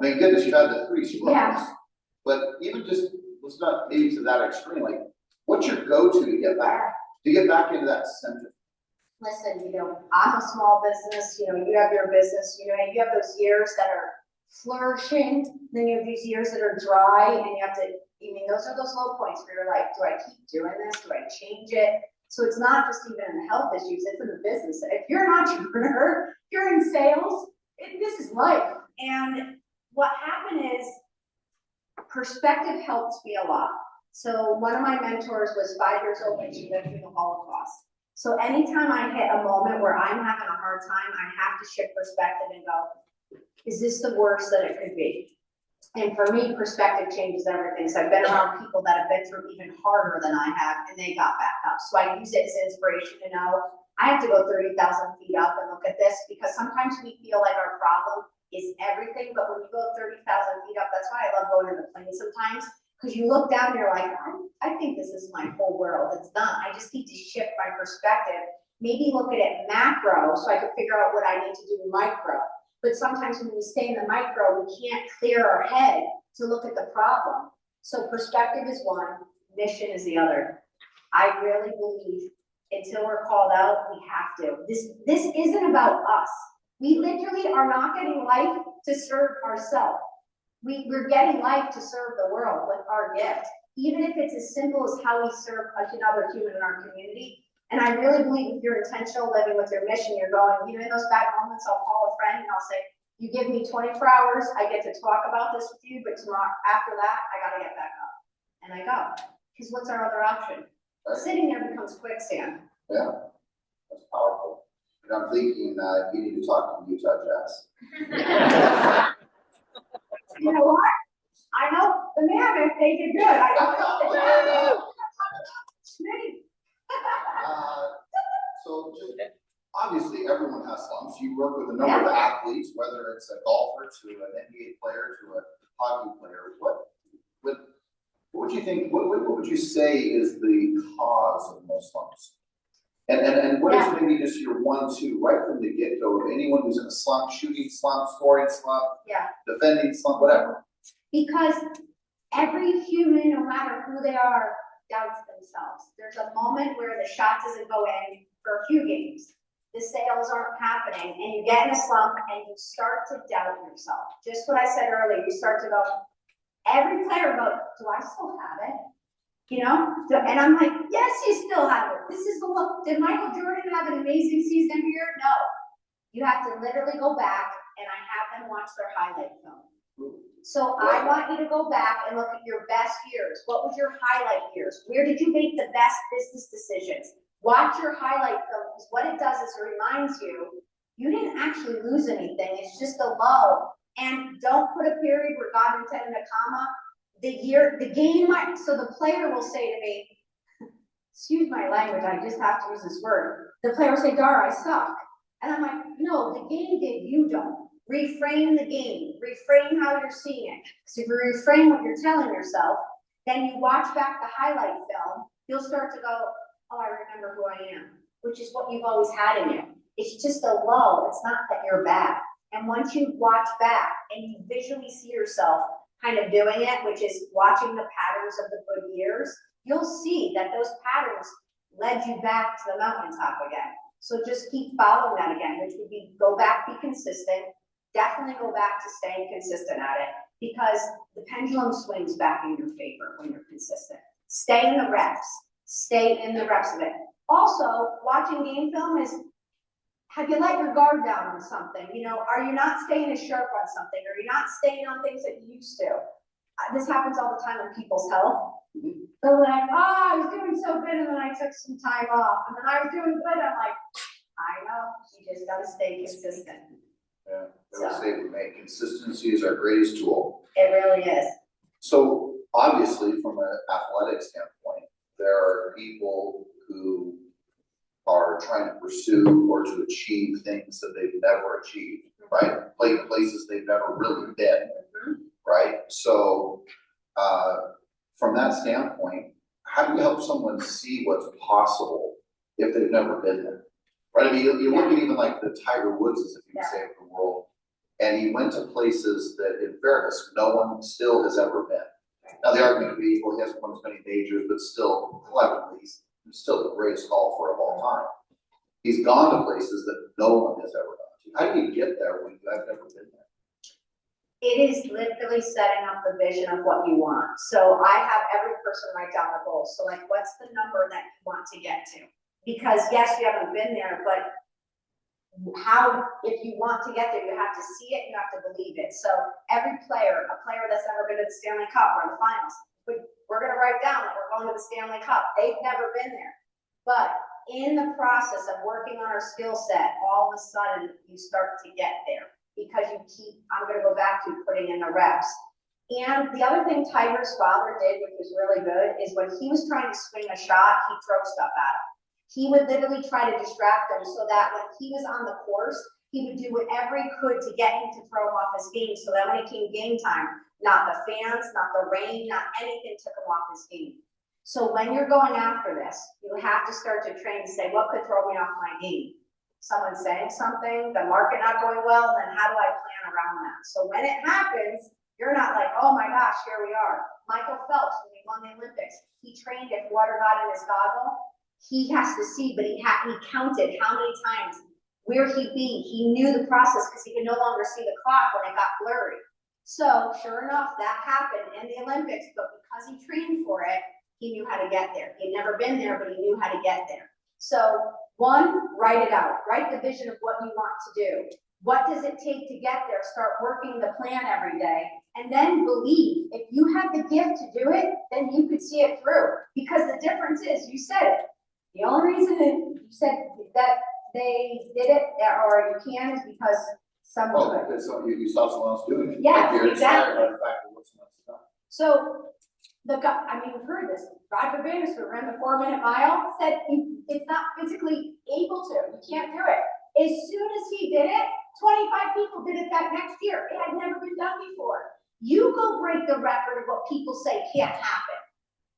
I mean, goodness, you've had the 3 strokes. Yeah. But even just, let's not maybe to that extreme, like, what's your go-to to get back? To get back into that center? Listen, you know, I'm a small business, you know, you have your business, you know, and you have those years that are flourishing, then you have these years that are dry, and you have to, I mean, those are those low points where you're like, do I keep doing this? Do I change it? So it's not just even in the health issues, it's in the business. If you're an entrepreneur, if you're in sales, this is life. And what happened is, perspective helped me a lot. So one of my mentors was 5 years old when she lived through the Holocaust. So anytime I hit a moment where I'm having a hard time, I have to shift perspective and go, is this the worst that it could be? And for me, perspective changes everything. So I've been around people that have been through even harder than I have, and they got back up. So I use it as inspiration to know I have to go 30,000 feet up and look at this, because sometimes we feel like our problem is everything, but when you go 30,000 feet up, that's why I love going in the plane sometimes, because you look down and you're like, I think this is my whole world. It's done. I just need to shift my perspective. Maybe look at it macro so I can figure out what I need to do micro. But sometimes when we stay in the micro, we can't clear our head to look at the problem. So perspective is one, mission is the other. I really believe until we're called out, we have to. This isn't about us. We literally are not getting life to serve ourselves. We're getting life to serve the world with our gift, even if it's as simple as how we serve another human in our community. And I really believe if you're intentional living with your mission, you're going, you know, in those bad moments, I'll call a friend and I'll say, you give me 24 hours, I get to talk about this with you, but tomorrow, after that, I gotta get back up. And I go, because what's our other option? Right. Sitting there becomes quicksand. Yeah, that's powerful. And I'm thinking, you need to talk to the Utah Jazz. You know what? I know the man, if they did good, I don't know. So just, obviously, everyone has slumps. You work with a number of athletes, whether it's a golfer to an NBA player to a hockey player. What would you think, what would you say is the cause of most slumps? And what is maybe just your 1-2 right from the get-go of anyone who's in a slump, shooting slump, scoring slump, defending slump, whatever? Because every human, no matter who they are, doubts themselves. There's a moment where the shot doesn't go in for a few games. The sales aren't happening, and you get in a slump and you start to doubt yourself. Just what I said earlier, you start to go, every player goes, do I still have it? You know? And I'm like, yes, you still have it. This is the look. Did Michael Jordan have an amazing season here? No. You have to literally go back, and I have them watch their highlight film. So I want you to go back and look at your best years. What was your highlight years? Where did you make the best business decisions? Watch your highlight film, because what it does is it reminds you, you didn't actually lose anything, it's just a lull. And don't put a period where God intended a comma. The game might, so the player will say to me, excuse my language, I just have to use this word. The player will say, Dara, I suck. And I'm like, no, the game did, you don't. Reframe the game, reframe how you're seeing it. So if you reframe what you're telling yourself, then you watch back the highlight film, you'll start to go, oh, I remember who I am, which is what you've always had in you. It's just a lull, it's not that you're bad. And once you watch back and you visually see yourself kind of doing it, which is watching the patterns of the good years, you'll see that those patterns led you back to the mountaintop again. So just keep following that again, which would be go back, be consistent, definitely go back to staying consistent at it, because the pendulum swings back in your favor when you're consistent. Stay in the reps, stay in the reps of it. Also, watching game film is, have you let your guard down on something? You know, are you not staying as sharp on something? Are you not staying on things that you used to? This happens all the time with people's health. They're like, oh, I was doing so good, and then I took some time off, and then I was doing good. I'm like, I know, you just gotta stay consistent. Yeah, I would say we make consistency is our greatest tool. It really is. So obviously, from an athletic standpoint, there are people who are trying to pursue or to achieve things that they've never achieved, right? Play places they've never really been, right? So, from that standpoint, how do you help someone see what's possible if they've never been there? Right, I mean, you look at even like the Tiger Woods, as if you would say, of the world, and he went to places that, in fairness, no one still has ever been. Now, the argument could be, well, he hasn't won as many majors, but still, collectively, he's still the greatest golfer of all time. He's gone to places that no one has ever gone to. How do you get there when you have never been there? It is literally setting up the vision of what you want. So I have every person write down a goal. So like, what's the number that you want to get to? Because yes, you haven't been there, but how, if you want to get there, you have to see it, you have to believe it. So every player, a player that's never been to the Stanley Cup or the finals, we're gonna write down that we're going to the Stanley Cup. They've never been there. But in the process of working on our skill set, all of a sudden you start to get there because you keep, I'm gonna go back to putting in the reps. And the other thing Tiger's father did, which was really good, is when he was trying to swing a shot, he throw stuff at him. He would literally try to distract him so that when he was on the course, he would do whatever he could to get him to throw him off his game, so that when it came game time, not the fans, not the rain, not anything took him off his game. So when you're going after this, you have to start to train to say, what could throw me off my game? Someone saying something, the market not going well, then how do I plan around that? So when it happens, you're not like, oh my gosh, here we are. Michael Phelps, when he won the Olympics, he trained if water got in his goggle. He has to see, but he counted how many times, where he'd be. He knew the process because he could no longer see the clock when it got blurry. So sure enough, that happened in the Olympics, but because he trained for it, he knew how to get there. He'd never been there, but he knew how to get there. So one, write it out. Write the vision of what you want to do. What does it take to get there? Start working the plan every day. And then believe. If you have the gift to do it, then you could see it through. Because the difference is, you said it. The only reason that you said that they did it, or you can, is because someone. Well, because you saw someone else doing it. Yes, You're exactly. inspired by the fact of what someone else has done. So the guy, I mean, we've heard this. Roger Bannister ran the 4-minute mile, said it's not physically able to. You can't do it. As soon as he did it, 25 people did it that next year. It had never been done before. You go break the record of what people say can't happen.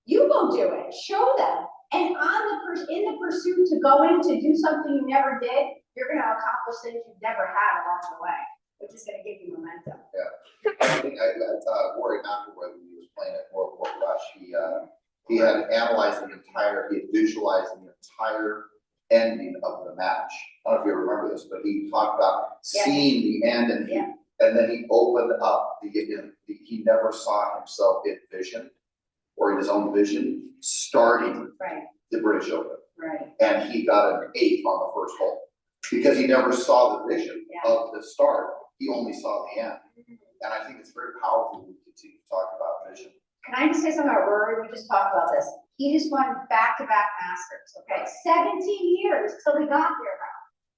You go do it. Show them. And in the pursuit to go in to do something you never did, you're going to accomplish things you've never had along the way, which is going to give you momentum. Yeah. I think Rory McIlroy, when he was playing at World War Rush, he had analyzed the entire, he had visualized the entire ending of the match. I don't know if you remember this, but he talked about seeing the end, and then he opened up he never saw himself in vision or in his own vision starting the British Open. Right. And he got an 8 on the first hole because he never saw the vision of the start. He only saw the end. And I think it's very powerful when we continue to talk about vision. Can I just say something about Rory? We just talked about this. He just won back-to-back Masters, okay? 17 years till he got there,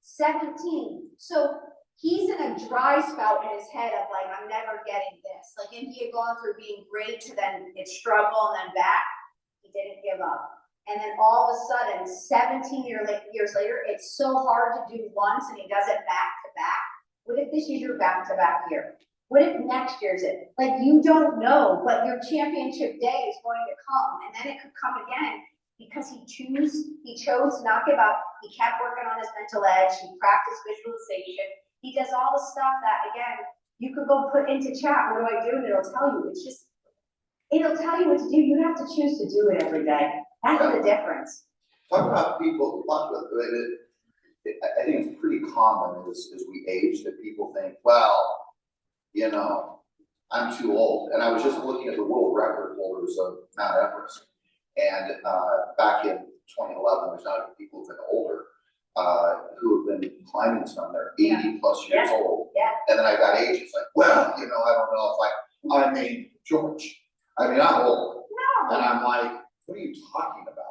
17. So he's in a dry spout in his head of like, I'm never getting this. Like, and he had gone through being great to then it struggle and then back. He didn't give up. And then all of a sudden, years later, it's so hard to do once and he does it back to back. What if this is your back to back year? What if next year's it? Like, you don't know, but your championship day is going to come, and then it could come again because he chose to not give up. He kept working on his mental edge. He practiced visualization. He does all the stuff that, again, you could go put into chat. What do I do? And it'll tell you. It'll tell you what to do. You have to choose to do it every day. That's the difference. Talk about people, I think it's pretty common as we age that people think, well, you know, I'm too old. And I was just looking at the world record holders of Mount Everest. And back in 2011, there's not people who've been older who have been climbing this mountain. They're 80 plus years old. Yeah. And then I got age. It's like, well, you know, I don't know if I mean, George, I'm old. No. And I'm like, what are you talking about?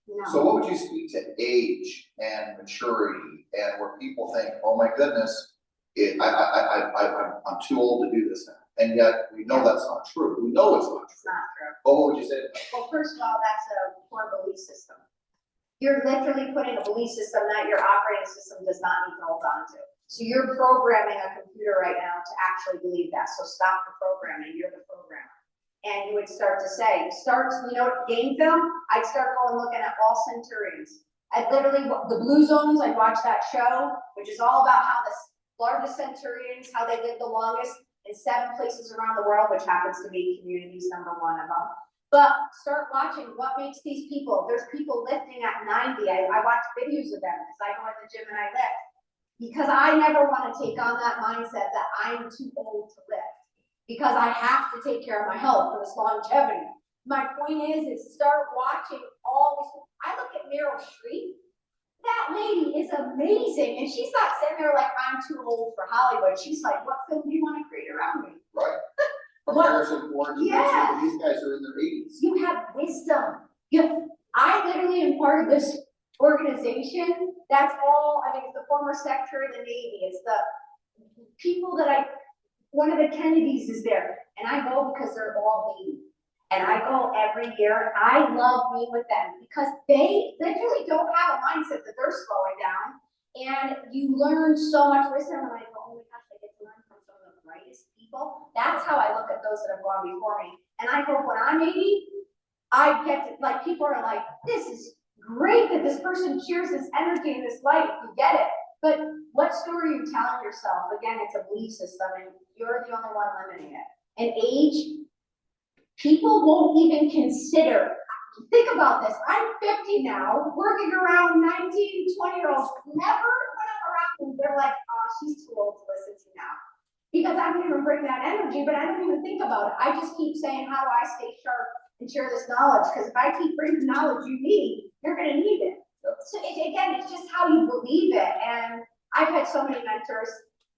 No. So what would you speak to age and maturity and where people think, oh my goodness, I'm too old to do this now. And yet we know that's not true. We know it's not It's true. not true. But what would you say to that? Well, first of all, that's a poor belief system. You're literally putting a belief system that your operating system does not need to hold on to. So you're programming a computer right now to actually believe that. So stop the programming. You're the programmer. And you would start to say, you know, game film, I'd start going looking at all Centurions. I'd literally, the Blue Zones, I'd watch that show, which is all about how the largest Centurions, how they live the longest in 7 places around the world, which happens to be communities, #1 of them. But start watching what makes these people, there's people lifting at 90. I watch videos of them because I go in the gym and I lift. Because I never want to take on that mindset that I'm too old to lift. Because I have to take care of my health for this longevity. My point is start watching all these. I look at Meryl Streep. That lady is amazing. And she's not sitting there like, I'm too old for Hollywood. She's like, what film do you want to create around me? Right. What? Harrison Ford, Yeah. these guys are in their 80s. You have wisdom. I literally am part of this organization. That's all, I mean, it's the former Secretary of the Navy. It's the people that one of the Kennedys is there. And I go because they're all 80. And I go every year. I love being with them because they literally don't have a mindset that they're slowing down. And you learn so much wisdom. And I go, oh my gosh, I get to learn from some of the brightest people. That's how I look at those that have gone before me. And I hope when I'm 80, I get to, like, people are like, this is great that this person shares this energy and this light. You get it. But what story are you telling yourself? Again, it's a belief system and you're the only one limiting it. And age, people won't even consider. Think about this. I'm 50 now, working around 19, 20-year-olds. Never when I'm around them, they're like, oh, she's too old to listen to now. Because I don't even bring that energy, but I don't even think about it. I just keep saying how I stay sharp and share this knowledge. Because if I keep bringing knowledge you need, you're going to need it. Yep. So again, it's just how you believe it. And I've had so many mentors.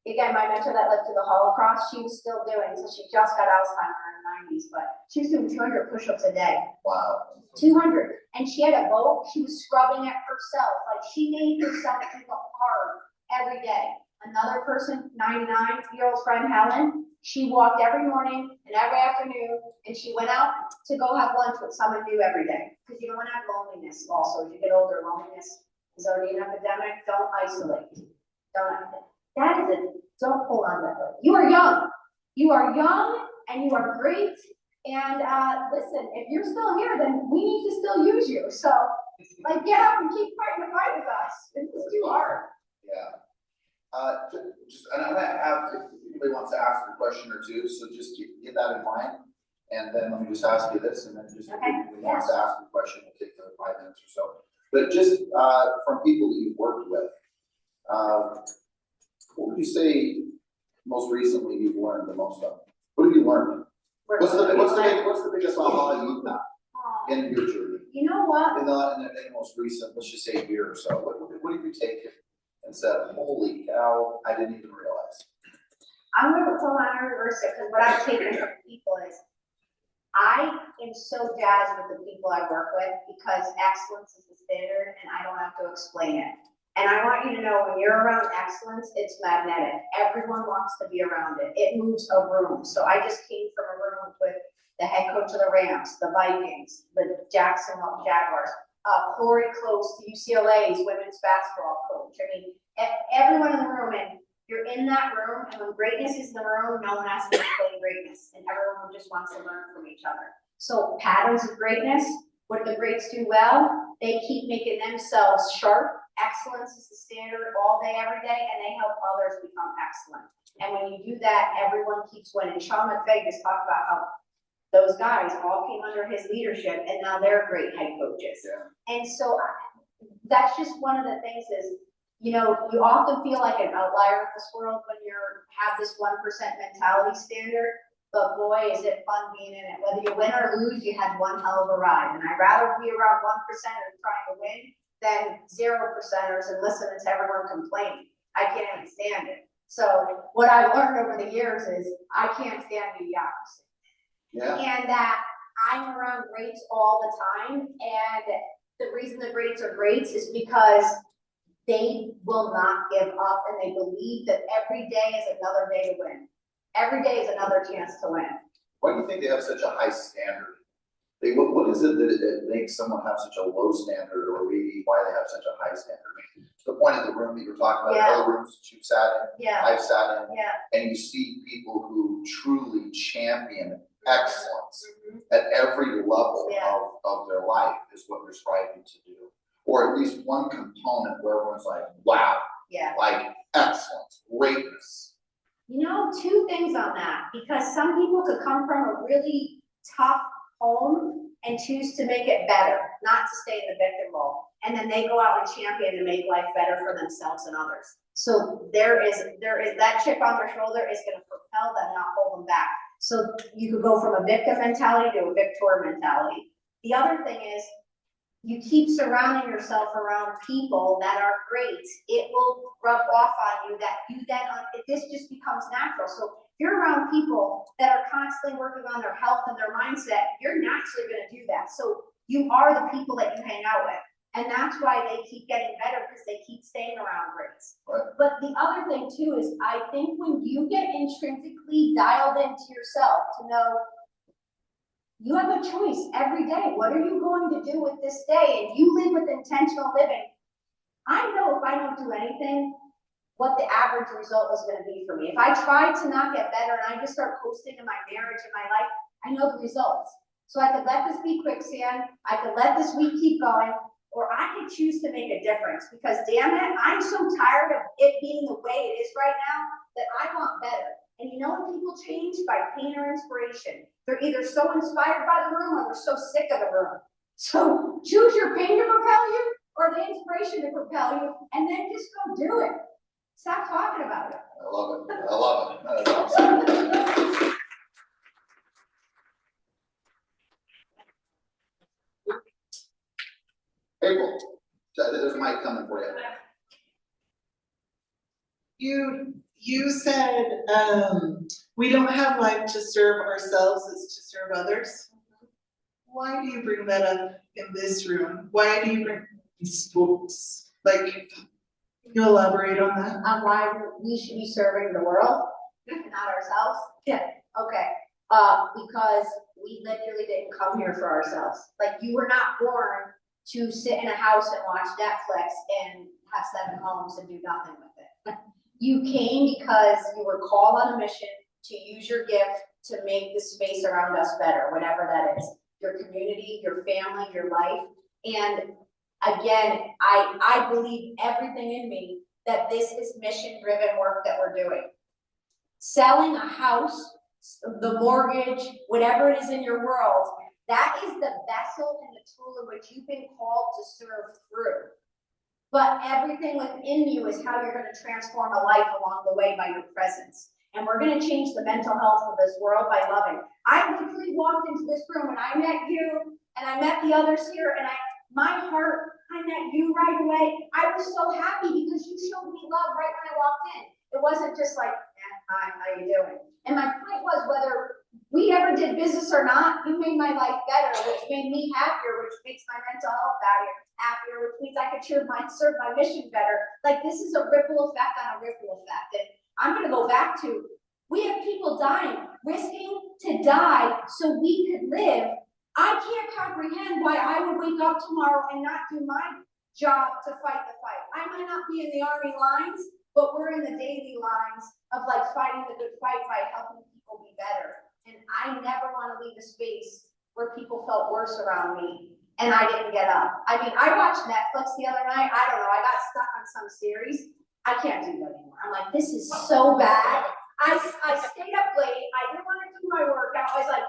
Again, my mentor that lived through the Holocaust, she was still doing, so she just got Alzheimer's in her 90s, but she was doing 200 push-ups a day. Wow. 200. And she had a boat, she was scrubbing it herself. Like, she made herself think hard every day. Another person, 99-year-old friend, Helen, she walked every morning and every afternoon, and she went out to go have lunch with someone new every day. Because you don't want to have loneliness also. As you get older, loneliness is already an epidemic. Don't isolate. Don't hold on that way. You are young. You are young and you are great. And listen, if you're still here, then we need to still use you. So, like, get up and keep fighting the fight with us. It's too hard. Yeah. And I'm gonna have, if anybody wants to ask a question or two, so just keep that in mind. And then let me just ask you this, and then just if anybody wants to ask a question, we'll take another 5 minutes or so. But just from people that you've worked with, what would you say most recently you've learned the most of? What have you learned? What's the biggest aha you've got in your journey? You know what? In the most recent, let's just say year or so, what have you taken and said, holy cow, I didn't even realize? I'm going to pull on reverse it because what I've taken from people is I am so jazzed with the people I work with because excellence is the standard and I don't have to explain it. And I want you to know, when you're around excellence, it's magnetic. Everyone wants to be around it. It moves a room. So I just came from a room with the head coach of the Rams, the Vikings, the Jacksonville Jaguars, Corey Close, UCLA's women's basketball coach. I mean, everyone in the room, and you're in that room, and when greatness is in the room, no one has to explain greatness, and everyone just wants to learn from each other. So patterns of greatness, what do the greats do well? They keep making themselves sharp. Excellence is the standard all day, every day, and they help others become excellent. And when you do that, everyone keeps winning. Sean McVay just talked about how those guys all came under his leadership, and now they're great head coaches. Yeah. And so that's just one of the things is, you know, you often feel like an outlier in this world when you have this 1% mentality standard, but boy, is it fun being in it. Whether you win or lose, you had one hell of a ride. And I'd rather be around 1%ers trying to win than 0%ers and listening to everyone complain. I can't even stand it. So what I've learned over the years is I can't stand mediocrity. Yeah. And that I'm around greats all the time. And the reason the greats are greats is because they will not give up, and they believe that every day is another day to win. Every day is another chance to win. Why do you think they have such a high standard? What is it that makes someone have such a low standard, or maybe why they have such a high standard? I mean, to the point of the room that you were talking about, Yeah. other rooms that you've sat in, Yeah. I've sat in, Yeah. and you see people who truly champion excellence at every level of their life is what they're striving to do. Or at least one component where everyone's like, wow, like excellence, greatness. You know, two things on that, because some people could come from a really tough home and choose to make it better, not to stay in the victim role. And then they go out and champion and make life better for themselves and others. So there is that chip on their shoulder is going to propel them, not hold them back. So you could go from a victim mentality to a victor mentality. The other thing is, you keep surrounding yourself around people that are great, it will rub off on you that you then, this just becomes natural. So if you're around people that are constantly working on their health and their mindset, you're naturally going to do that. So you are the people that you hang out with. And that's why they keep getting better, because they keep staying around greats. Right. But the other thing too is, I think when you get intrinsically dialed into yourself to know, you have a choice every day. What are you going to do with this day? And you live with intentional living. I know if I don't do anything, what the average result is going to be for me. If I try to not get better and I just start coasting in my marriage and my life, I know the results. So I could let this be quicksand. I could let this week keep going, or I could choose to make a difference, because damn it, I'm so tired of it being the way it is right now that I want better. And you know when people change? By pain or inspiration. They're either so inspired by the room or they're so sick of the room. So choose your pain to propel you or the inspiration to propel you, and then just go do it. Stop talking about it. I love it. I love it. That is awesome. April, there's a mic coming for you. You said we don't have life to serve ourselves, it's to serve others. Why do you bring that up in this room? Why do you bring these books? Like, can you elaborate on that? On why we should be serving the world, not ourselves? Yeah. Okay. Because we literally didn't come here for ourselves. Like, you were not born to sit in a house and watch Netflix and have 7 homes and do nothing with it. You came because you were called on a mission to use your gift to make the space around us better, whatever that is. Your community, your family, your life. And again, I believe everything in me that this is mission-driven work that we're doing. Selling a house, the mortgage, whatever it is in your world, that is the vessel and the tool in which you've been called to serve through. But everything within you is how you're going to transform a life along the way by your presence. And we're going to change the mental health of this world by loving. I literally walked into this room and I met you and I met the others here, and I met you right away. I was so happy because you showed me love right when I walked in. It wasn't just like, hi, how you doing? And my point was, whether we ever did business or not, you made my life better, which made me happier, which makes my mental health happier, which means I could serve my mission better. Like, this is a ripple effect on a ripple effect. And I'm gonna go back to, we have people dying, risking to die so we could live. I can't comprehend why I would wake up tomorrow and not do my job to fight the fight. I might not be in the army lines, but we're in the daily lines of like fighting the good fight by helping people be better. And I never want to leave a space where people felt worse around me and I didn't get up. I mean, I watched Netflix the other night. I don't know, I got stuck on some series. I can't do that anymore. I'm like, this is so bad. I stayed up late. I didn't want to do my workout. I was like,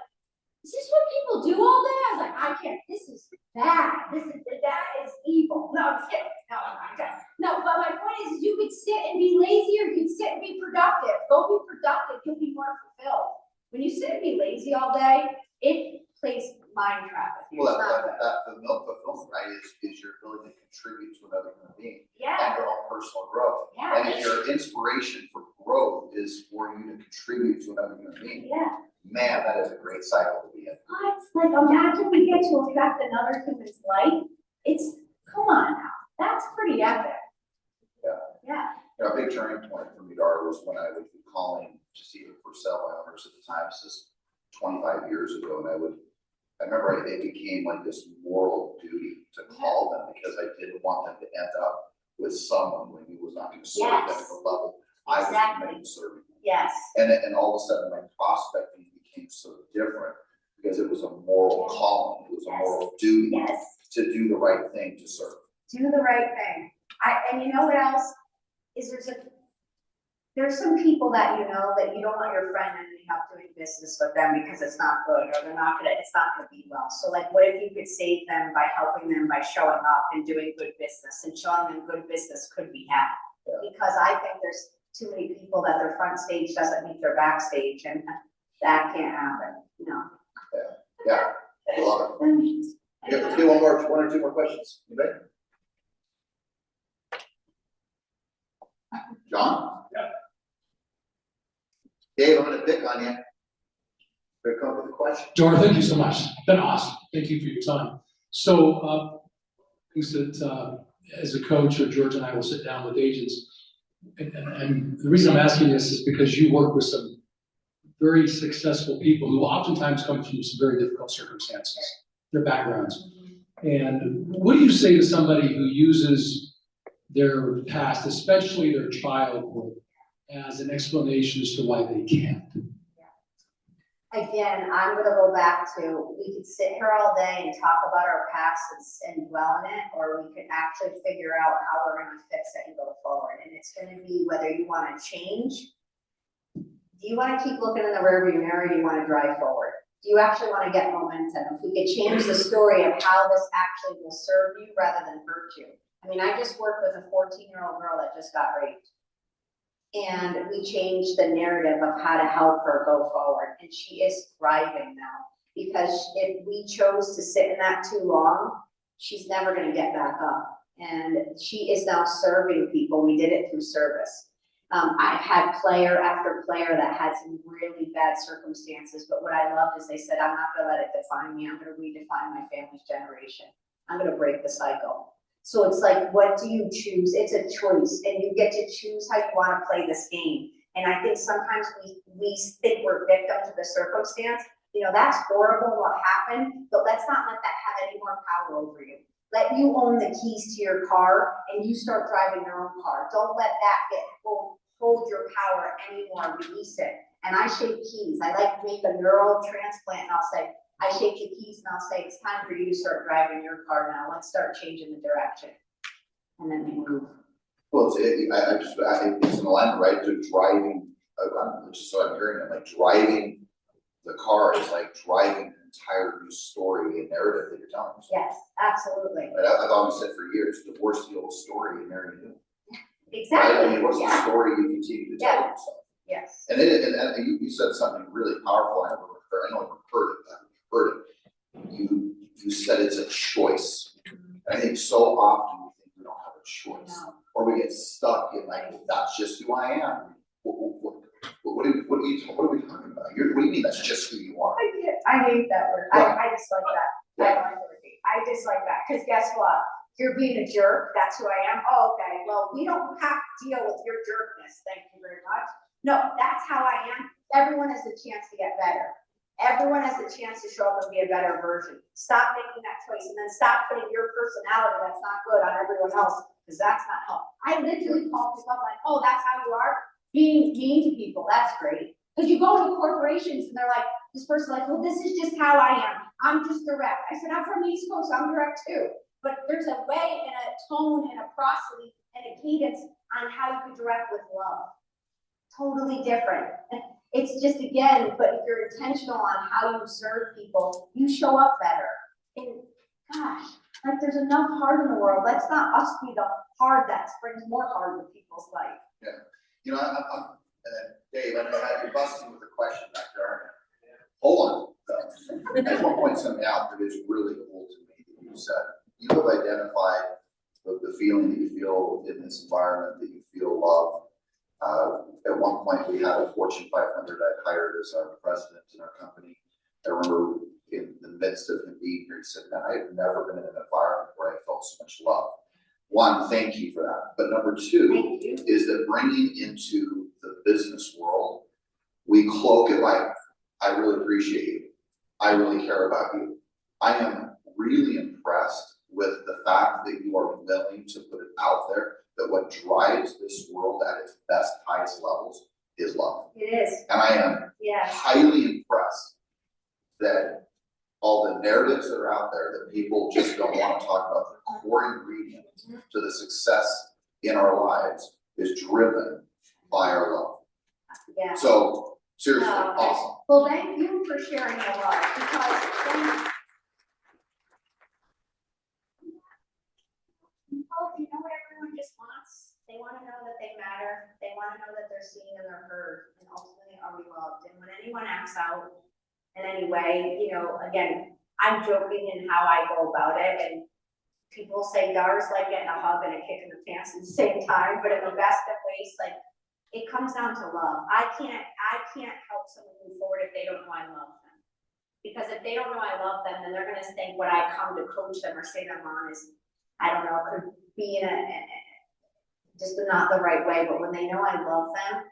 is this what people do all day? I was like, I can't, this is bad. That is evil. No, I'm just kidding. No, but my point is you could sit and be lazy or you could sit and be productive. Go be productive, you'll be more fulfilled. When you sit and be lazy all day, it plays mind trap with you. Well, It's not good. the fulfillment, right, is your ability to contribute to another human being Yeah, and your own personal growth. yeah. And if your inspiration for growth is for you to contribute to another human being, Yeah. man, that is a great cycle to be in. What? Like, imagine we get to affect another human's life. It's, come on now. That's pretty epic. Yeah. Yeah. You know, a big turning point for me, Dara, was when I would be calling just even for cell owners at the time, this is 25 years ago, and I remember it became like this moral duty to call them because I didn't want them to end up with someone when he was not going to serve them at the level I was committed to serving them. Yes. And all of a sudden, my prospecting became so different because it was a moral calling, it was a moral duty Yes. to do the right thing to serve. Do the right thing. And you know what else? Is there's some people that you know that you don't want your friend ending up doing business with them because it's not good or it's not gonna be well. So like, what if you could save them by helping them by showing up and doing good business and showing them good business could be had? Yeah. Because I think there's too many people that their front stage doesn't meet their backstage, and that can't happen, you know. Yeah, I love it. Yeah, let's do one or two more questions. You ready? John? Yeah. Dave, I'm gonna pick on you. Better come up with a question. Dora, thank you so much. Been awesome. Thank you for your time. So, things that, as a coach, or George and I will sit down with agents. And the reason I'm asking this is because you work with some very successful people who oftentimes come from some very difficult circumstances, their backgrounds. And what do you say to somebody who uses their past, especially their childhood, as an explanation as to why they can't? Again, I'm gonna go back to, we could sit here all day and talk about our past and dwell in it, or we could actually figure out how we're gonna fix it and go forward. And it's gonna be whether you wanna change. Do you wanna keep looking in the rearview mirror, or do you wanna drive forward? Do you actually wanna get momentum? If we could change the story of how this actually will serve you rather than hurt you. I mean, I just worked with a 14-year-old girl that just got raped. And we changed the narrative of how to help her go forward. And she is thriving now. Because if we chose to sit in that too long, she's never gonna get back up. And she is now serving people. We did it through service. I've had player after player that had some really bad circumstances, but what I loved is they said, I'm not gonna let it define me. I'm gonna redefine my family's generation. I'm gonna break the cycle. So it's like, what do you choose? It's a choice, and you get to choose how you want to play this game. And I think sometimes we think we're victims of the circumstance. You know, that's horrible what happened, but let's not let that have any more power over you. Let you own the keys to your car and you start driving your own car. Don't let that hold your power anymore, release it. And I shape keys. I like to make a neural transplant, and I'll say, I shake the keys and I'll say, it's time for you to start driving your car now. Let's start changing the direction. And then we move. Well, I think it's an alignment, right, to driving, just so I'm hearing it, like driving the car is like driving an entire new story and narrative that you're telling us. Yes, absolutely. Right, I've always said for years, divorce the old story and marry new. Exactly. Right? I mean, what's the story you continue to tell yourself? Yes. And you said something really powerful. I know I've heard it. You said it's a choice. And I think so often we think we don't have a choice, or we get stuck in like, well, that's just who I am. What are we talking about? What do you mean that's just who you are? I hate that word. I dislike that. I dislike that, because guess what? you're being a jerk, that's who I am. Oh, okay, well, we don't have to deal with your jerkness, thank you very much. No, that's how I am. Everyone has a chance to get better. Everyone has a chance to show up and be a better version. Stop making that choice and then stop putting your personality that's not good on everyone else, because that's not help. I literally call people up like, oh, that's how you are? Being mean to people, that's great. Because you go to corporations and they're like, this person like, well, this is just how I am. I'm just direct. I said, I'm from the East Coast, I'm direct too. But there's a way and a tone and a prosody and a cadence on how you can direct with love. Totally different. It's just, again, but if you're intentional on how you serve people, you show up better. And gosh, like there's enough hard in the world. Let's not us be the hard that brings more hard to people's life. Yeah, you know, Dave, I had you busting with a question back there, aren't you? Hold on, though. I just want to point something out that is really cool to me that you said. You have identified the feeling that you feel in this environment, that you feel love. At one point, we had a Fortune 500 I hired as our president in our company. I remember in the midst of him being here, he said, man, I've never been in an environment where I felt so much love. One, thank you for that. But number two is that bringing into the business world, we cloak it like, I really appreciate you. I really care about you. I am really impressed with the fact that you are willing to put it out there, that what drives this world at its best, highest levels is love. It is. And I am highly impressed that all the narratives that are out there that people just don't want to talk about, the core ingredient to the success in our lives is driven by our love. Yeah. So seriously, awesome. Well, thank you for sharing your love, because people, you know what everyone just wants? They want to know that they matter. They want to know that they're seen and they're heard, and ultimately are we loved. And when anyone acts out in any way, you know, again, I'm joking in how I go about it, and people say Dar's like getting a hug and a kick in the pants at the same time, but in the best of ways, like, it comes down to love. I can't help someone move forward if they don't know I love them. Because if they don't know I love them, then they're gonna think what I come to coach them or say them on is, I don't know, it could be in just not the right way, but when they know I love them,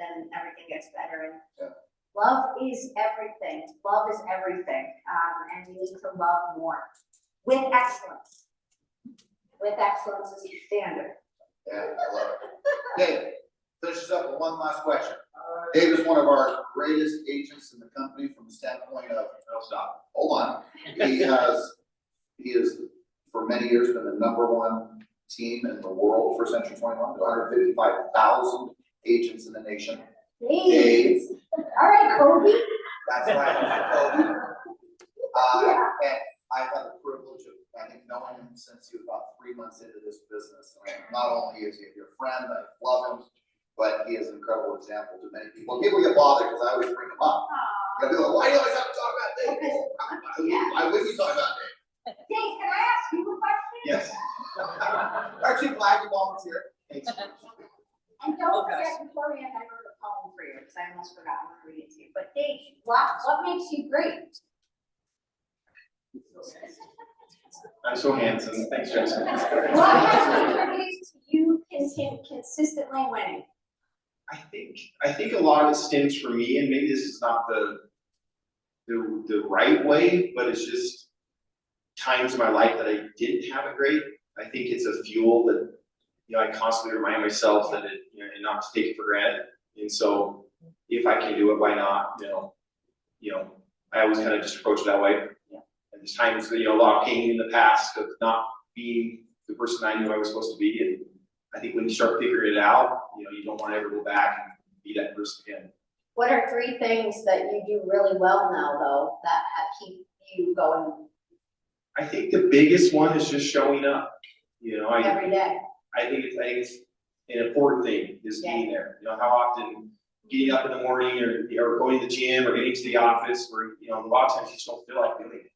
then everything gets better. And love is everything. Love is everything. And we need to love more. With excellence. With excellence is the standard. Yeah, I love it. Dave, finish us up with one last question. Dave is one of our greatest agents in the company from the standpoint of, no, stop, hold on. He is for many years been the #1 team in the world for Century 21, 155,000 agents in the nation. Dave. All right, Kobe. That's right, Kobe. And I've had the privilege of, I think, knowing him since he was about 3 months into this business. And not only is he a dear friend, I love him, but he is an incredible example to many people. People get bothered because I always bring him up. They'll be like, why do you always have to talk about Dave? Why would you talk about Dave? Dave, can I ask you a question? Yes. Actually, glad you volunteered. Thanks. And don't forget, before we end, I wrote a poem for you, because I almost forgot. I'm gonna read it to you. But Dave, what makes you great? I'm so handsome. Thanks, Jessica. What has contributed to you consistently winning? I think a lot of it stems from me, and maybe this is not the right way, but it's just times in my life that I didn't have it great. I think it's a fuel that, you know, I constantly remind myself that it, you know, and not to take it for granted. And so if I can do it, why not? You know, I always kind of just approach it that way. And there's times, you know, a lot of pain in the past of not being the person I knew I was supposed to be. And I think when you start figuring it out, you know, you don't want to ever go back and be that person again. What are 3 things that you do really well now, though, that keep you going? I think the biggest one is just showing up. You know, Every day. I think it's an important thing is being there. You know, how often getting up in the morning or going to the gym or getting to the office where, you know, a lot of times you just don't feel like doing it.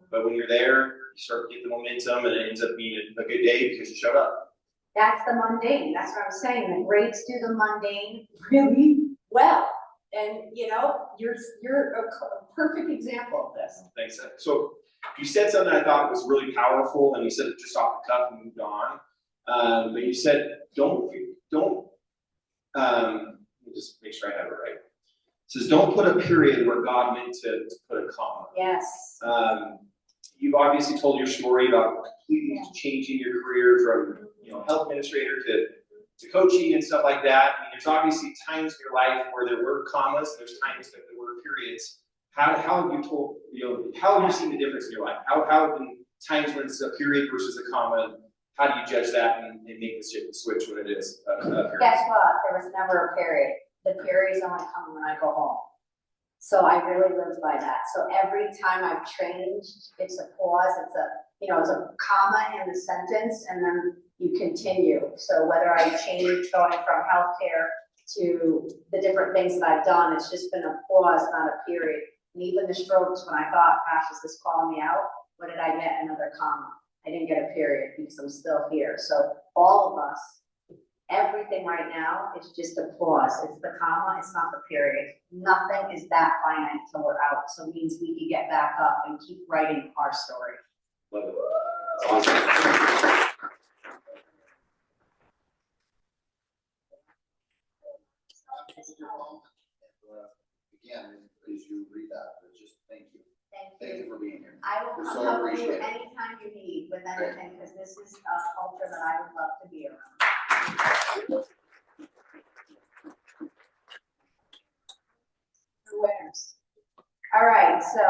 But when you're there, you start to get the momentum and it ends up being a good day because you showed up. That's the mundane. That's what I'm saying. The greats do the mundane really well. And, you're a perfect example of this. Thanks. So you said something I thought was really powerful, and you said it just off the cuff and moved on. But you said, don't, let me just make sure I have it right. It says, don't put a period where God meant to put a comma. Yes. You've obviously told your story about completely changing your career from, health administrator to coaching and stuff like that. I mean, there's obviously times in your life where there were commas, and there's times that there were periods. How have you seen the difference in your life? How have been times when it's a period versus a comma? How do you judge that and make the switch when it is a period? Guess what? There was never a period. The periods only come when I go home. So I really live by that. So every time I've changed, it's a pause, it's a comma in the sentence, and then you continue. So whether I change going from healthcare to the different things that I've done, it's just been a pause, not a period. And even the strokes, when I thought, gosh, is this calling me out? What did I get? Another comma. I didn't get a period because I'm still here. So all of us, everything right now, it's just a pause. It's the comma, it's not the period. Nothing is that finite till we're out. So it means we can get back up and keep writing our story. Love it. That's awesome. Again, as you read that, just thank you. Thank Thank you. you for being here. I will We come so help you appreciate it. anytime you need with anything, because this is a culture that I would love to be around. Winners. All right, so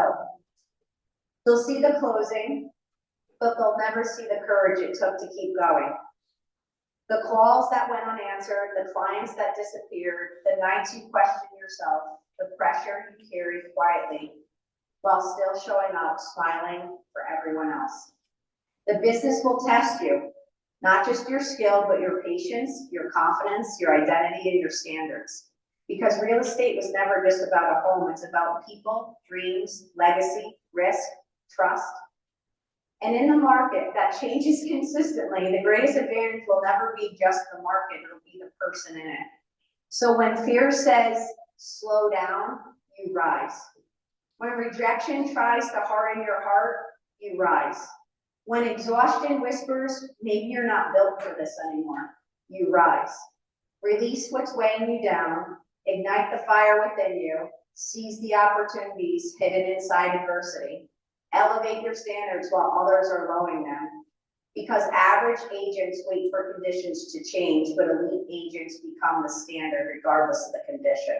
they'll see the closing, but they'll never see the courage it took to keep going. The calls that went unanswered, the clients that disappeared, the nights you questioned yourself, the pressure you carried quietly, while still showing up, smiling for everyone else. The business will test you, not just your skill, but your patience, your confidence, your identity, and your standards. Because real estate was never just about a home, it's about people, dreams, legacy, risk, trust. And in the market that changes consistently, the greatest advantage will never be just the market, it'll be the person in it. So when fear says, slow down, you rise. When rejection tries to harden your heart, you rise. When exhaustion whispers, maybe you're not built for this anymore, you rise. Release what's weighing you down, ignite the fire within you, seize the opportunities hidden inside adversity. Elevate your standards while others are lowering them. Because average agents wait for conditions to change, but elite agents become the standard regardless of the condition.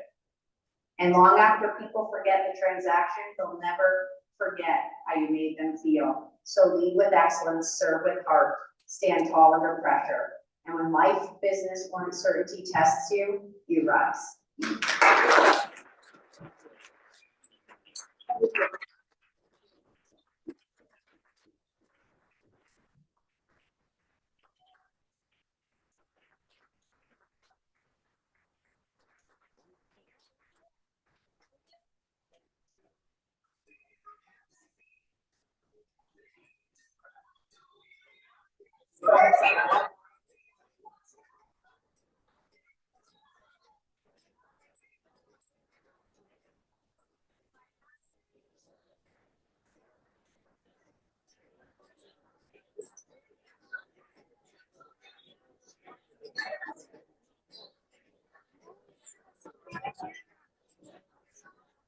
And long after people forget the transaction, they'll never forget how you made them feel. So lead with excellence, serve with heart, stand tall under pressure. And when life, business, or uncertainty tests you, you rise.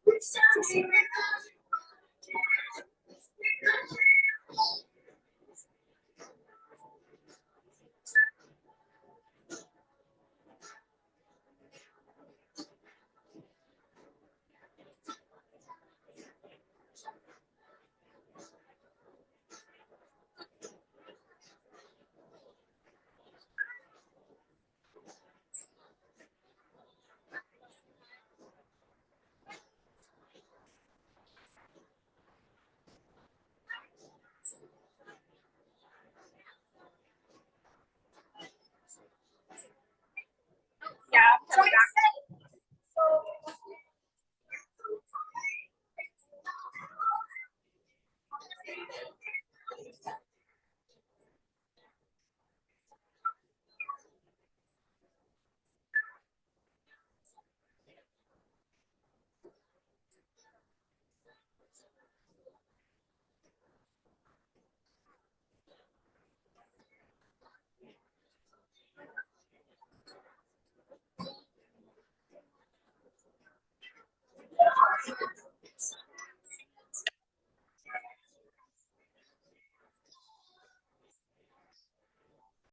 It's a secret.